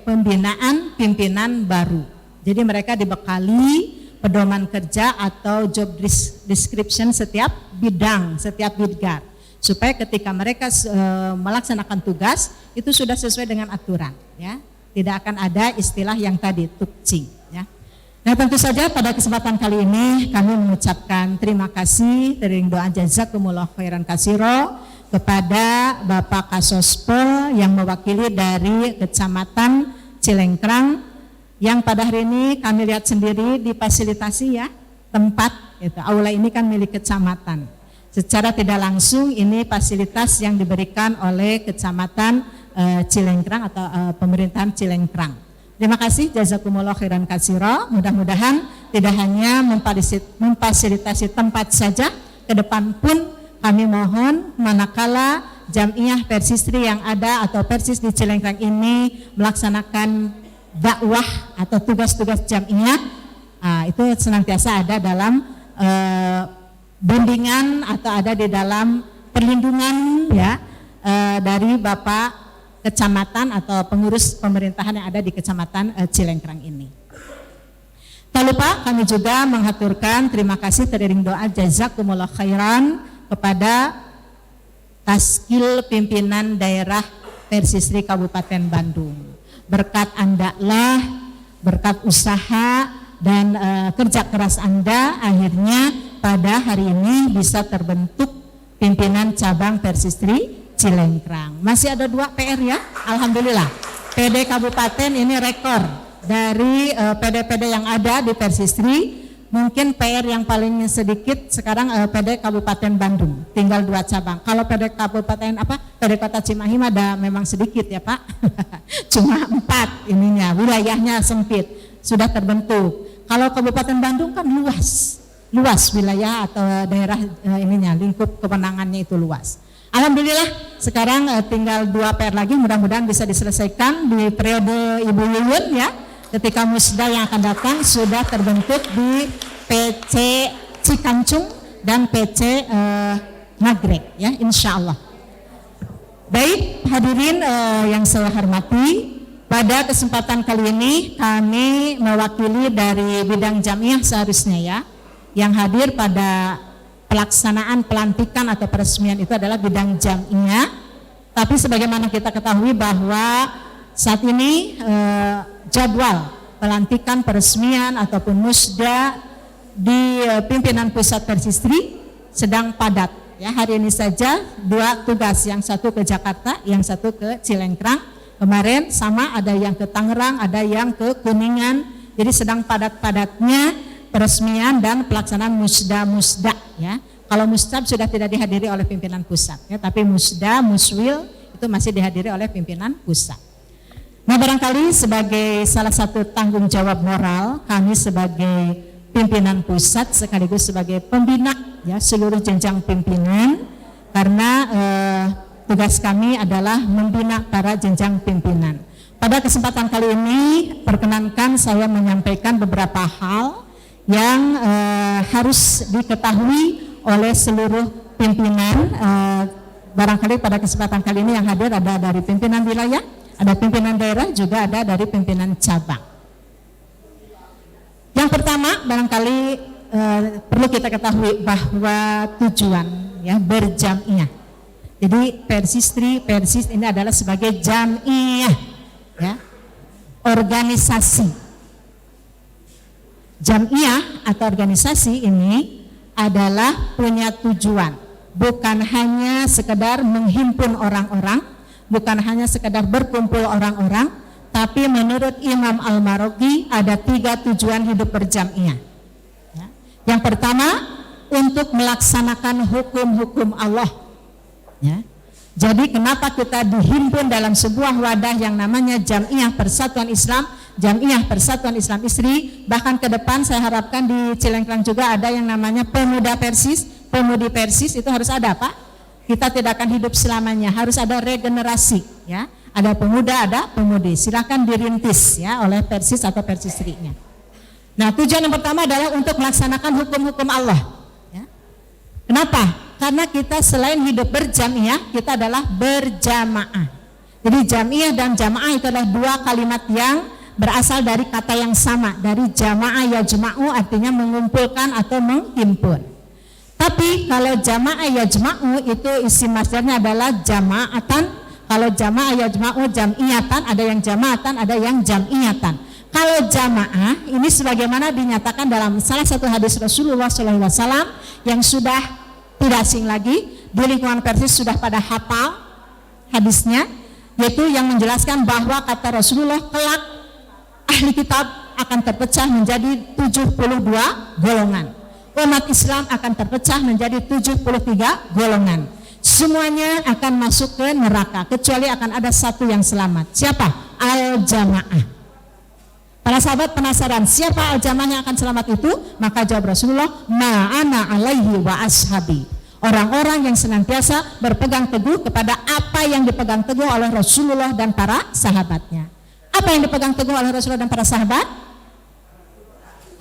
pembinaan pimpinan baru. Jadi mereka dibekali pedoman kerja atau job description setiap bidang, setiap bidgar, supaya ketika mereka melaksanakan tugas itu sudah sesuai dengan aturan, ya. Tidak akan ada istilah yang tadi tukcing, ya. Nah, tentu saja pada kesempatan kali ini kami mengucapkan terima kasih dari doa jazakumullah khairan katsiro kepada Bapak Kasospol yang mewakili dari Kecamatan Cilengkrang, yang pada hari ini kami lihat sendiri difasilitasi, ya, tempat itu. Aula ini kan milik kecamatan. Secara tidak langsung ini fasilitas yang diberikan oleh Kecamatan Cilengkrang atau pemerintahan Cilengkrang. Terima kasih jazakumullah khairan katsiro. Mudah-mudahan tidak hanya memfasilitasi tempat saja, ke depan pun kami mohon manakala Jamiah Persistri yang ada atau Persis di Cilengkrang ini melaksanakan dakwah atau tugas-tugas jamiah, itu senantiasa ada dalam bimbingan atau ada di dalam perlindungan, ya, dari Bapak Kecamatan atau pengurus pemerintahan yang ada di Kecamatan Cilengkrang ini. Tak lupa kami juga menghaturkan terima kasih teriring doa jazakumullah khairan kepada Taskil Pimpinan Daerah Persistri Kabupaten Bandung. Berkat Anda lah, berkat usaha dan kerja keras Anda, akhirnya pada hari ini bisa terbentuk pimpinan cabang Persistri Cilengkrang. Masih ada 2 PR, ya, alhamdulillah. PD Kabupaten ini rekor dari PD-PD yang ada di Persistri. Mungkin PR yang paling sedikit sekarang PD Kabupaten Bandung, tinggal 2 cabang. Kalau PD Kabupaten PD Kota Cimahi ada memang sedikit, ya Pak. Cuma 4 ininya, wilayahnya sempit, sudah terbentuk. Kalau Kabupaten Bandung kan luas wilayah atau daerah ininya, lingkup kewenangannya itu luas. Alhamdulillah sekarang tinggal 2 PR lagi, mudah-mudahan bisa diselesaikan di periode Ibu Yuyun, ya. Ketika musda yang akan datang sudah terbentuk di PC Cikancung dan PC Nagrek, ya, insya Allah. Baik hadirin yang saya hormati, pada kesempatan kali ini kami mewakili dari bidang jamiah seharusnya, ya, yang hadir pada pelaksanaan pelantikan atau peresmian itu adalah bidang jamiah. Tapi sebagaimana kita ketahui bahwa saat ini jadwal pelantikan, peresmian ataupun musda di pimpinan pusat Persistri sedang padat, ya. Hari ini saja 2 tugas, yang satu ke Jakarta, yang satu ke Cilengkrang. Kemarin sama, ada yang ke Tangerang, ada yang ke Kuningan. Jadi sedang padat-padatnya peresmian dan pelaksanaan musda, ya. Kalau mustab sudah tidak dihadiri oleh pimpinan pusat, ya, tapi musda, muswil itu masih dihadiri oleh pimpinan pusat. Nah, barangkali sebagai salah satu tanggung jawab moral kami sebagai pimpinan pusat sekaligus sebagai pembina, ya, seluruh jenjang pimpinan, karena tugas kami adalah membina para jenjang pimpinan. Pada kesempatan kali ini perkenankan saya menyampaikan beberapa hal yang harus diketahui oleh seluruh pimpinan. Barangkali pada kesempatan kali ini yang hadir ada dari pimpinan wilayah, ada pimpinan daerah, juga ada dari pimpinan cabang. Yang pertama, barangkali perlu kita ketahui bahwa tujuan, ya, berjamiah Jadi Persis ini adalah sebagai jam'iyah, ya, organisasi. Jam'iyah atau organisasi ini adalah punya tujuan, bukan hanya sekedar menghimpun orang-orang, bukan hanya sekedar berkumpul orang-orang, tapi menurut Imam Al-Maraghi ada 3 tujuan hidup berjam'iyah. Ya. Yang pertama, untuk melaksanakan hukum-hukum Allah. Ya. Jadi kenapa kita dihimpun dalam sebuah wadah yang namanya Jam'iyah Persatuan Islam, Jam'iyah Persatuan Islam Istri, bahkan ke depan saya harapkan di Cilengkrang juga ada yang namanya Pemuda Persis, Pemudi Persis, itu harus ada Pak. Kita tidak akan hidup selamanya, harus ada regenerasi, ya. Ada pemuda, ada pemudi, silakan dirintis ya oleh Persis atau Persistrinya. Nah, tujuan yang pertama adalah untuk melaksanakan hukum-hukum Allah. Ya. Kenapa? Karena kita selain hidup berjam'iyah, kita adalah berjamaah. Jadi jam'iyah dan jamaah itu adalah 2 kalimat yang berasal dari kata yang sama, dari jamaah yajma'u artinya mengumpulkan atau menghimpun. Tapi kalau jamaah yajma'u itu isim masdarnya adalah jama'atan. Kalau jamaah yajma'u jam'iyatan, ada yang jama'atan, ada yang jam'iyatan. Kalau jamaah ini sebagaimana dinyatakan dalam salah satu hadis Rasulullah SAW yang sudah tidak asing lagi, di lingkungan Persis sudah pada hafal hadisnya, yaitu yang menjelaskan bahwa kata Rasulullah kelak ahli kitab akan terpecah menjadi 72 golongan. Umat Islam akan terpecah menjadi 73 golongan. Semuanya akan masuk ke neraka kecuali akan ada satu yang selamat. Siapa? Al-Jamaah. Para sahabat penasaran siapa al-jamaah yang akan selamat itu? Maka jawab Rasulullah, ma'ana alaihi wa ashabi. Orang-orang yang senantiasa berpegang teguh kepada apa yang dipegang teguh oleh Rasulullah dan para sahabatnya. Apa yang dipegang teguh oleh Rasulullah dan para sahabat?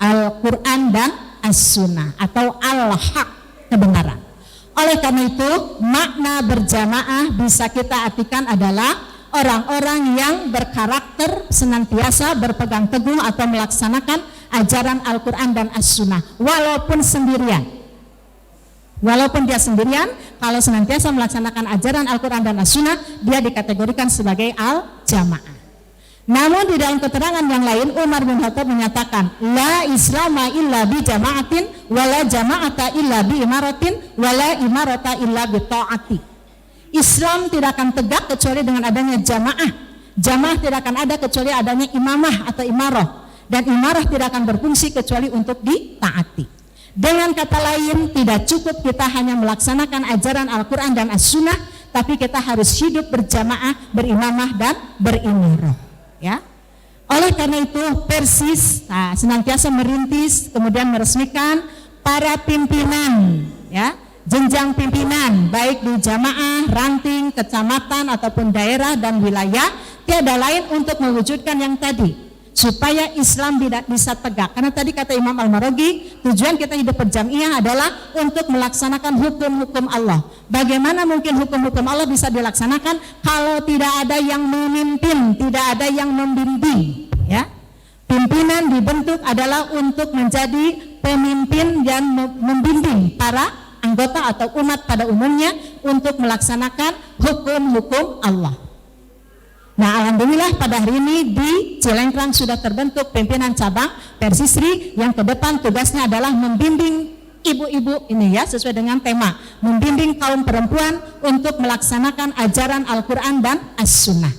Al-Quran dan As-Sunnah atau Al-Haq, kebenaran. Oleh karena itu, makna berjamaah bisa kita artikan adalah orang-orang yang berkarakter senantiasa berpegang teguh atau melaksanakan ajaran Al-Quran dan As-Sunnah walaupun sendirian. Walaupun dia sendirian, kalau senantiasa melaksanakan ajaran Al-Quran dan As-Sunnah, dia dikategorikan sebagai al-jamaah. Namun di dalam keterangan yang lain, Umar bin Khattab menyatakan, la islama illa bi jama'atin, wala jama'ata illa bi imaratin, wala imarata illa bi ta'ati. Islam tidak akan tegak kecuali dengan adanya jamaah. Jamaah tidak akan ada kecuali adanya imamah atau imarah. Dan imarah tidak akan berfungsi kecuali untuk ditaati. Dengan kata lain, tidak cukup kita hanya melaksanakan ajaran Al-Quran dan As-Sunnah, tapi kita harus hidup berjamaah, berimamah dan berimarah. Ya. Oleh karena itu Persis senantiasa merintis, kemudian meresmikan para pimpinan, ya, jenjang pimpinan baik di jamaah, ranting, kecamatan ataupun daerah dan wilayah, tiada lain untuk mewujudkan yang tadi, supaya Islam tidak bisa tegak. Karena tadi kata Imam Al-Maraghi, tujuan kita hidup berjamiah adalah untuk melaksanakan hukum-hukum Allah. Bagaimana mungkin hukum-hukum Allah bisa dilaksanakan kalau tidak ada yang memimpin, tidak ada yang membimbing, ya? Pimpinan dibentuk adalah untuk menjadi pemimpin dan membimbing para anggota atau umat pada umumnya untuk melaksanakan hukum-hukum Allah. Nah, alhamdulillah pada hari ini di Cilengkrang sudah terbentuk pimpinan cabang Persisri yang ke depan tugasnya adalah membimbing ibu-ibu ini, ya, sesuai dengan tema, membimbing kaum perempuan untuk melaksanakan ajaran Al-Quran dan As-Sunnah.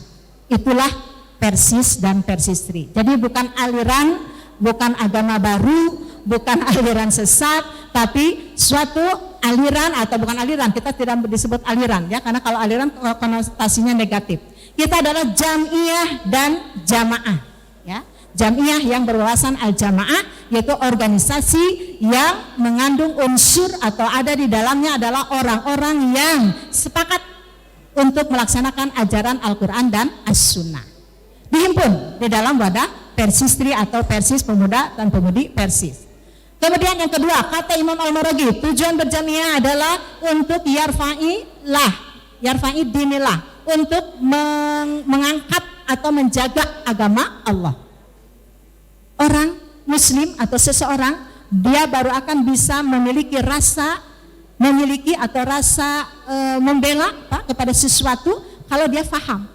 Itulah Persis dan Persisri. Jadi bukan aliran, bukan agama baru, bukan aliran sesat, tapi suatu aliran atau bukan aliran, kita tidak disebut aliran, ya, karena kalau aliran konotasinya negatif. Kita adalah jam'iyah dan jamaah, ya. Jam'iyah yang berwawasan al-jamaah, yaitu organisasi yang mengandung unsur atau ada di dalamnya adalah orang-orang yang sepakat untuk melaksanakan ajaran Al-Quran dan As-Sunnah. Dihimpun di dalam wadah Persistri atau Persis Pemuda dan Pemudi Persis. Kemudian yang kedua, kata Imam Al-Maraghi, tujuan berjamiah adalah untuk yarfa'i dinillah, untuk mengangkat atau menjaga agama Allah. Orang muslim atau seseorang, dia baru akan bisa memiliki rasa membela kepada sesuatu kalau dia faham.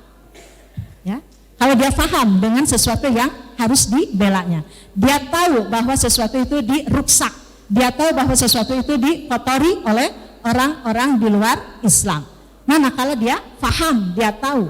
Ya. Kalau dia faham dengan sesuatu yang harus dibelanya. Dia tahu bahwa sesuatu itu diruksak. Dia tahu bahwa sesuatu itu dikotori oleh orang-orang di luar Islam. Nah, kalau dia faham, dia tahu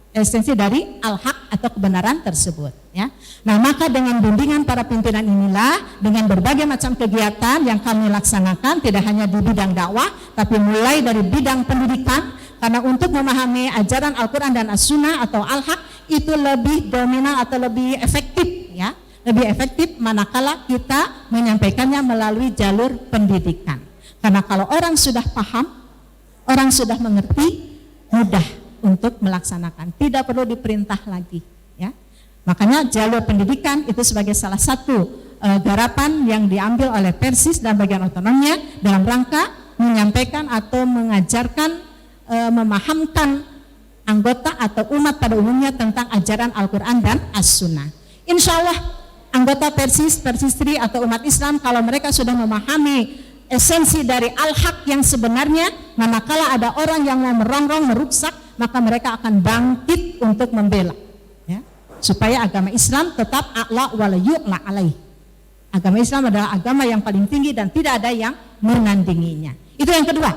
esensi dari al-haq atau kebenaran tersebut. Ya. Nah, maka dengan bimbingan para pimpinan inilah, dengan berbagai macam kegiatan yang kami laksanakan, tidak hanya di bidang dakwah, tapi mulai dari bidang pendidikan, karena untuk memahami ajaran Al-Quran dan As-Sunnah atau al-haq itu lebih dominan atau lebih efektif, ya, lebih efektif manakala kita menyampaikannya melalui jalur pendidikan. Karena kalau orang sudah paham, orang sudah mengerti, mudah untuk melaksanakan, tidak perlu diperintah lagi, ya. Makanya jalur pendidikan itu sebagai salah satu garapan yang diambil oleh Persis dan bagian otonomnya dalam rangka menyampaikan atau mengajarkan, memahamkan anggota atau umat pada umumnya tentang ajaran Al-Quran dan As-Sunnah. Insya Allah anggota Persis, Persistri atau umat Islam kalau mereka sudah memahami esensi dari al-haq yang sebenarnya, manakala ada orang yang mau merongrong, meruksak, maka mereka akan bangkit untuk membela, ya, supaya agama Islam tetap a'la wa la yu'la alaih. Agama Islam adalah agama yang paling tinggi dan tidak ada yang menandinginya. Itu yang kedua.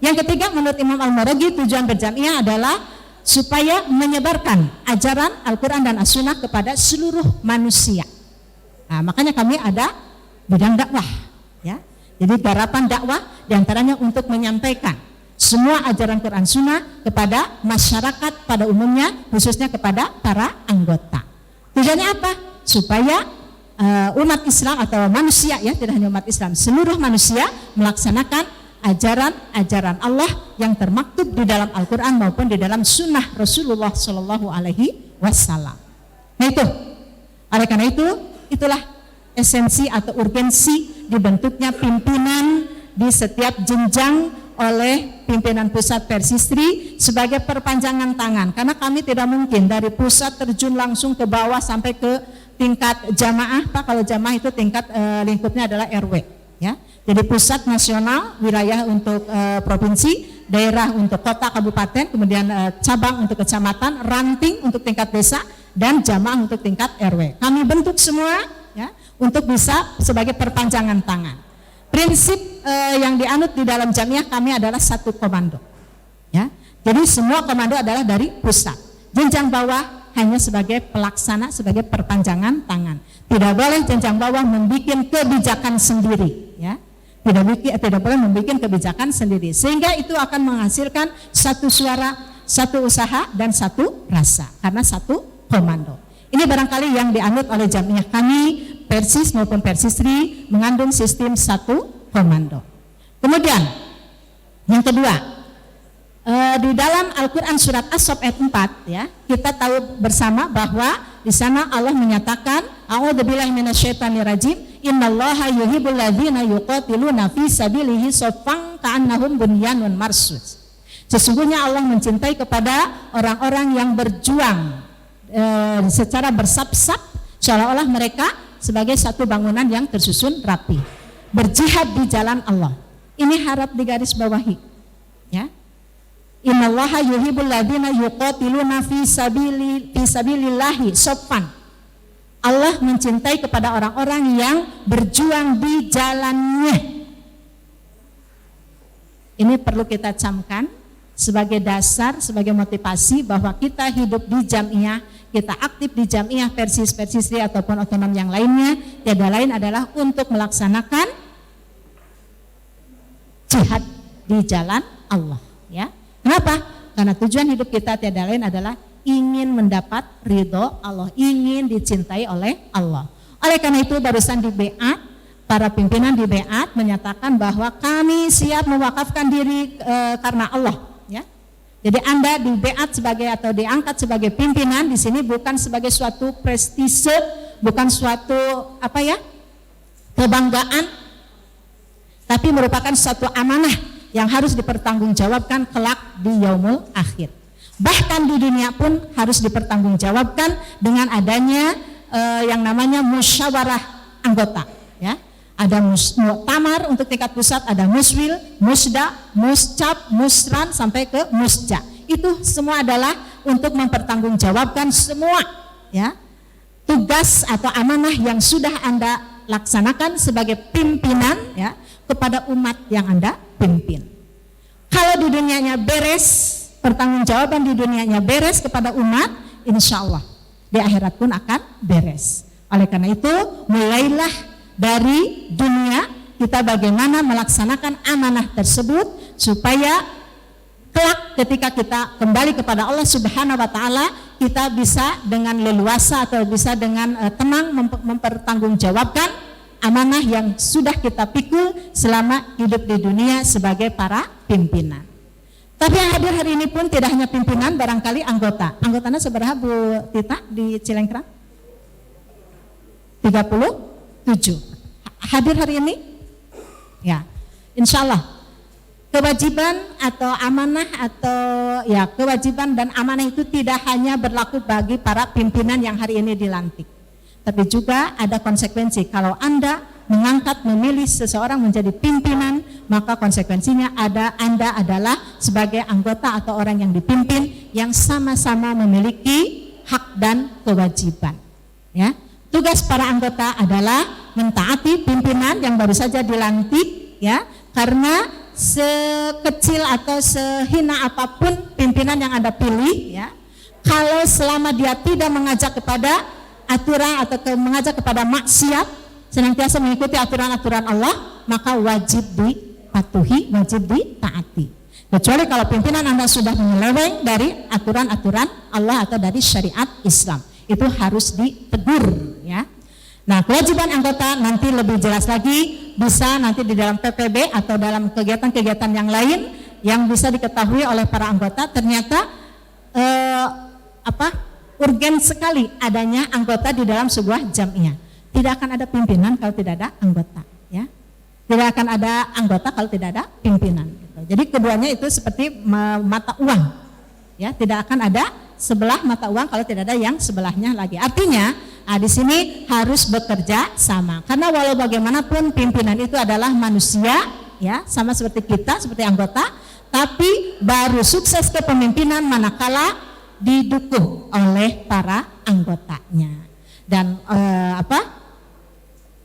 Yang ketiga, menurut Imam Al-Maraghi, tujuan berjamiah adalah supaya menyebarkan ajaran Al-Quran dan As-Sunnah kepada seluruh manusia. Nah, makanya kami ada bidang dakwah, ya. Jadi garapan dakwah diantaranya untuk menyampaikan semua ajaran Quran Sunnah kepada masyarakat pada umumnya, khususnya kepada para anggota. Tujuannya apa? Supaya umat Islam atau manusia, ya, tidak hanya umat Islam, seluruh manusia melaksanakan ajaran-ajaran Allah yang termaktub di dalam Al-Quran maupun di dalam Sunnah Rasulullah Shallallahu Alaihi Wasallam. Nah itu, oleh karena itu, itulah esensi atau urgensi dibentuknya pimpinan di setiap jenjang oleh pimpinan pusat Persistri sebagai perpanjangan tangan, karena kami tidak mungkin dari pusat terjun langsung ke bawah sampai ke tingkat jamaah, Pak. Kalau jamaah itu tingkat lingkupnya adalah RW, ya. Jadi pusat nasional, wilayah untuk provinsi, daerah untuk kota kabupaten, kemudian cabang untuk kecamatan, ranting untuk tingkat desa, dan jamaah untuk tingkat RW. Kami bentuk semua, ya, untuk bisa sebagai perpanjangan tangan. Prinsip yang dianut di dalam jamiah kami adalah satu komando, ya. Jadi semua komando adalah dari pusat. Jenjang bawah hanya sebagai pelaksana, sebagai perpanjangan tangan. Tidak boleh jenjang bawah membuat kebijakan sendiri, ya. Tidak boleh membuat kebijakan sendiri, sehingga itu akan menghasilkan satu suara, satu usaha, dan satu rasa, karena satu komando. Ini barangkali yang dianut oleh jamiah kami, Persis maupun Persistri, mengandung sistem satu komando. Kemudian yang kedua, di dalam Al-Quran surat As-Saff ayat 4, ya, kita tahu bersama bahwa di sana Allah menyatakan, a'udzubillahi minasyaitonirrajim, innallaha yuhibbul ladzina yuqatiluna fi sabilihi shaffan ka'annahum bunyanun marsus. Sesungguhnya Allah mencintai kepada orang-orang yang berjuang secara bersap-sap, seolah-olah mereka sebagai satu bangunan yang tersusun rapi, berjihad di jalan Allah. Ini harap digaris bawahi, ya. Innallaha yuhibbul ladzina yuqatiluna fi sabilillahi shaffan. Allah mencintai kepada orang-orang yang berjuang di jalannya. Ini perlu kita camkan sebagai dasar, sebagai motivasi bahwa kita hidup di jamiah, kita aktif di jamiah Persis, Persistri ataupun otonom yang lainnya, tiada lain adalah untuk melaksanakan jihad di jalan Allah, ya. Kenapa? Karena tujuan hidup kita tiada lain adalah ingin mendapat ridho Allah, ingin dicintai oleh Allah. Oleh karena itu barusan di Beat, para pimpinan di Beat menyatakan bahwa kami siap mewakafkan diri karena Allah, ya. Jadi Anda di Beat sebagai atau diangkat sebagai pimpinan di sini bukan sebagai suatu prestise, bukan suatu kebanggaan, tapi merupakan suatu amanah yang harus dipertanggungjawabkan kelak di yaumul akhir. Bahkan di dunia pun harus dipertanggungjawabkan dengan adanya yang namanya musyawarah anggota, ya. ada muktamar untuk tingkat pusat, ada muswil, musda, muscap, musran sampai ke musja. Itu semua adalah untuk mempertanggungjawabkan semua ya tugas atau amanah yang sudah Anda laksanakan sebagai pimpinan ya kepada umat yang Anda pimpin. Kalau di dunianya beres, pertanggungjawaban di dunianya beres kepada umat, insya Allah di akhirat pun akan beres. Oleh karena itu, mulailah dari dunia kita bagaimana melaksanakan amanah tersebut supaya kelak ketika kita kembali kepada Allah Subhanahu wa taala, kita bisa dengan leluasa atau bisa dengan tenang mempertanggungjawabkan amanah yang sudah kita pikul selama hidup di dunia sebagai para pimpinan. Tapi yang hadir hari ini pun tidak hanya pimpinan, barangkali anggota. Anggotanya seberapa Bu Tita di Cilengkrang? 37. Hadir hari ini? Ya, insya Allah. Kewajiban atau amanah atau ya kewajiban dan amanah itu tidak hanya berlaku bagi para pimpinan yang hari ini dilantik. Tapi juga ada konsekuensi. Kalau Anda mengangkat, memilih seseorang menjadi pimpinan, maka konsekuensinya Anda adalah sebagai anggota atau orang yang dipimpin yang sama-sama memiliki hak dan kewajiban. Ya, tugas para anggota adalah mentaati pimpinan yang baru saja dilantik, ya, karena sekecil atau sehina apapun pimpinan yang Anda pilih, ya, kalau selama dia tidak mengajak kepada aturan atau mengajak kepada maksiat, senantiasa mengikuti aturan-aturan Allah, maka wajib dipatuhi, wajib ditaati. Kecuali kalau pimpinan Anda sudah menyeleweng dari aturan-aturan Allah atau dari syariat Islam, itu harus ditegur, ya. Nah, kewajiban anggota nanti lebih jelas lagi bisa nanti di dalam PPB atau dalam kegiatan-kegiatan yang lain yang bisa diketahui oleh para anggota. Ternyata urgen sekali adanya anggota di dalam sebuah jamiah. Tidak akan ada pimpinan kalau tidak ada anggota, ya. Tidak akan ada anggota kalau tidak ada pimpinan. Gitu. Jadi keduanya itu seperti mata uang, ya. Tidak akan ada sebelah mata uang kalau tidak ada yang sebelahnya lagi. Artinya di sini harus bekerja sama. Karena walau bagaimanapun pimpinan itu adalah manusia, ya, sama seperti kita, seperti anggota, tapi baru sukses kepemimpinan manakala didukung oleh para anggotanya. Dan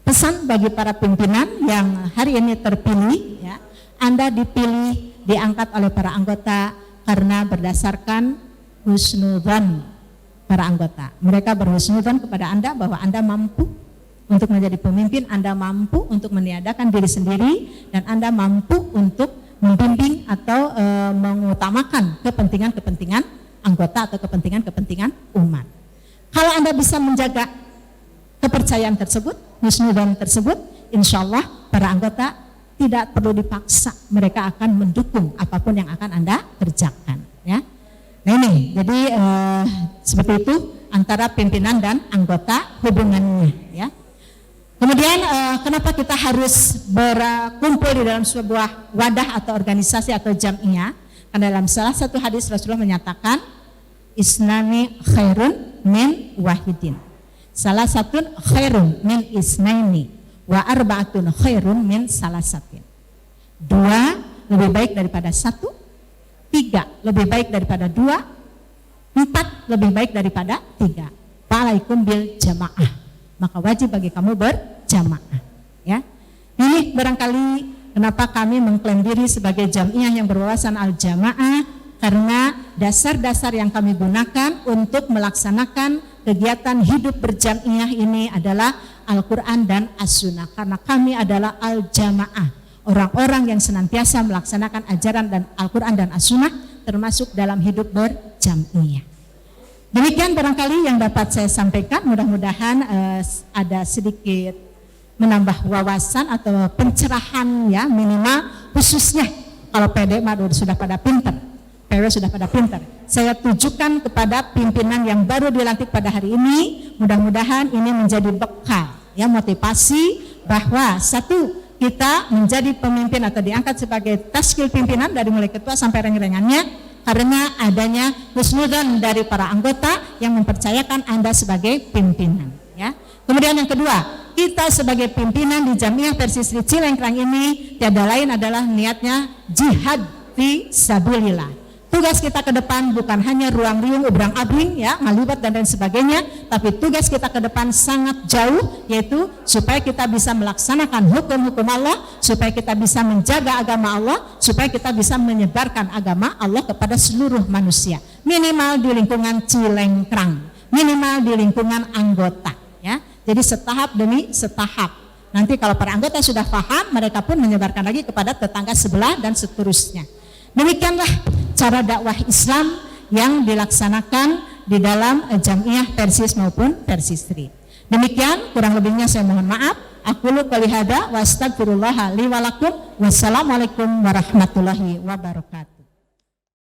pesan bagi para pimpinan yang hari ini terpilih, ya, Anda dipilih, diangkat oleh para anggota karena berdasarkan husnudzan para anggota. Mereka berhusnudzan kepada Anda bahwa Anda mampu untuk menjadi pemimpin, Anda mampu untuk meniadakan diri sendiri, dan Anda mampu untuk membimbing atau mengutamakan kepentingan-kepentingan anggota atau kepentingan-kepentingan umat. Kalau Anda bisa menjaga kepercayaan tersebut, husnudzan tersebut, insya Allah para anggota tidak perlu dipaksa, mereka akan mendukung apapun yang akan Anda kerjakan, ya. Nah ini, jadi seperti itu antara pimpinan dan anggota hubungannya, ya. Kemudian kenapa kita harus berkumpul di dalam sebuah wadah atau organisasi atau jamiah? Karena dalam salah satu hadis Rasulullah menyatakan, isnani khairun min wahidin. Salah satu khairun min isnaini wa arba'atun khairun min salasatin. 2 lebih baik daripada 1. 3 lebih baik daripada 2, 4 lebih baik daripada 3. Fa'alaikum bil jamaah, maka wajib bagi kamu berjamaah, ya. Ini barangkali kenapa kami mengklaim diri sebagai jamiah yang berwawasan al-jamaah, karena dasar-dasar yang kami gunakan untuk melaksanakan kegiatan hidup berjamiah ini adalah Al-Quran dan As-Sunnah, karena kami adalah al-jamaah, orang-orang yang senantiasa melaksanakan ajaran dan Al-Quran dan As-Sunnah termasuk dalam hidup berjamiah. Demikian barangkali yang dapat saya sampaikan, mudah-mudahan ada sedikit menambah wawasan atau pencerahan, ya, minimal khususnya kalau PD sudah pada pinter, PW sudah pada pinter. Saya tujukan kepada pimpinan yang baru dilantik pada hari ini, mudah-mudahan ini menjadi bekal, ya, motivasi bahwa satu, kita menjadi pemimpin atau diangkat sebagai taskil pimpinan dari mulai ketua sampai reng-rengannya karena adanya husnudzan dari para anggota yang mempercayakan Anda sebagai pimpinan, ya. Kemudian yang kedua, kita sebagai pimpinan di Jamiah Persistri Cilengkrang ini tiada lain adalah niatnya jihad fi sabilillah. Tugas kita ke depan bukan hanya ruang riung, ubrang abring, ya, ngalibat dan lain sebagainya, tapi tugas kita ke depan sangat jauh, yaitu supaya kita bisa melaksanakan hukum-hukum Allah, supaya kita bisa menjaga agama Allah, supaya kita bisa menyebarkan agama Allah kepada seluruh manusia. Minimal di lingkungan Cilengkrang, minimal di lingkungan anggota, ya. Jadi setahap demi setahap. Nanti kalau para anggota sudah paham, mereka pun menyebarkan lagi kepada tetangga sebelah dan seterusnya. Demikianlah cara dakwah Islam yang dilaksanakan di dalam Jamiah Persis maupun Persistri. Demikian, kurang lebihnya saya mohon maaf. Aqulu qouli hadza wa astaghfirullah li wa lakum. Wassalamualaikum warahmatullahi wabarakatuh.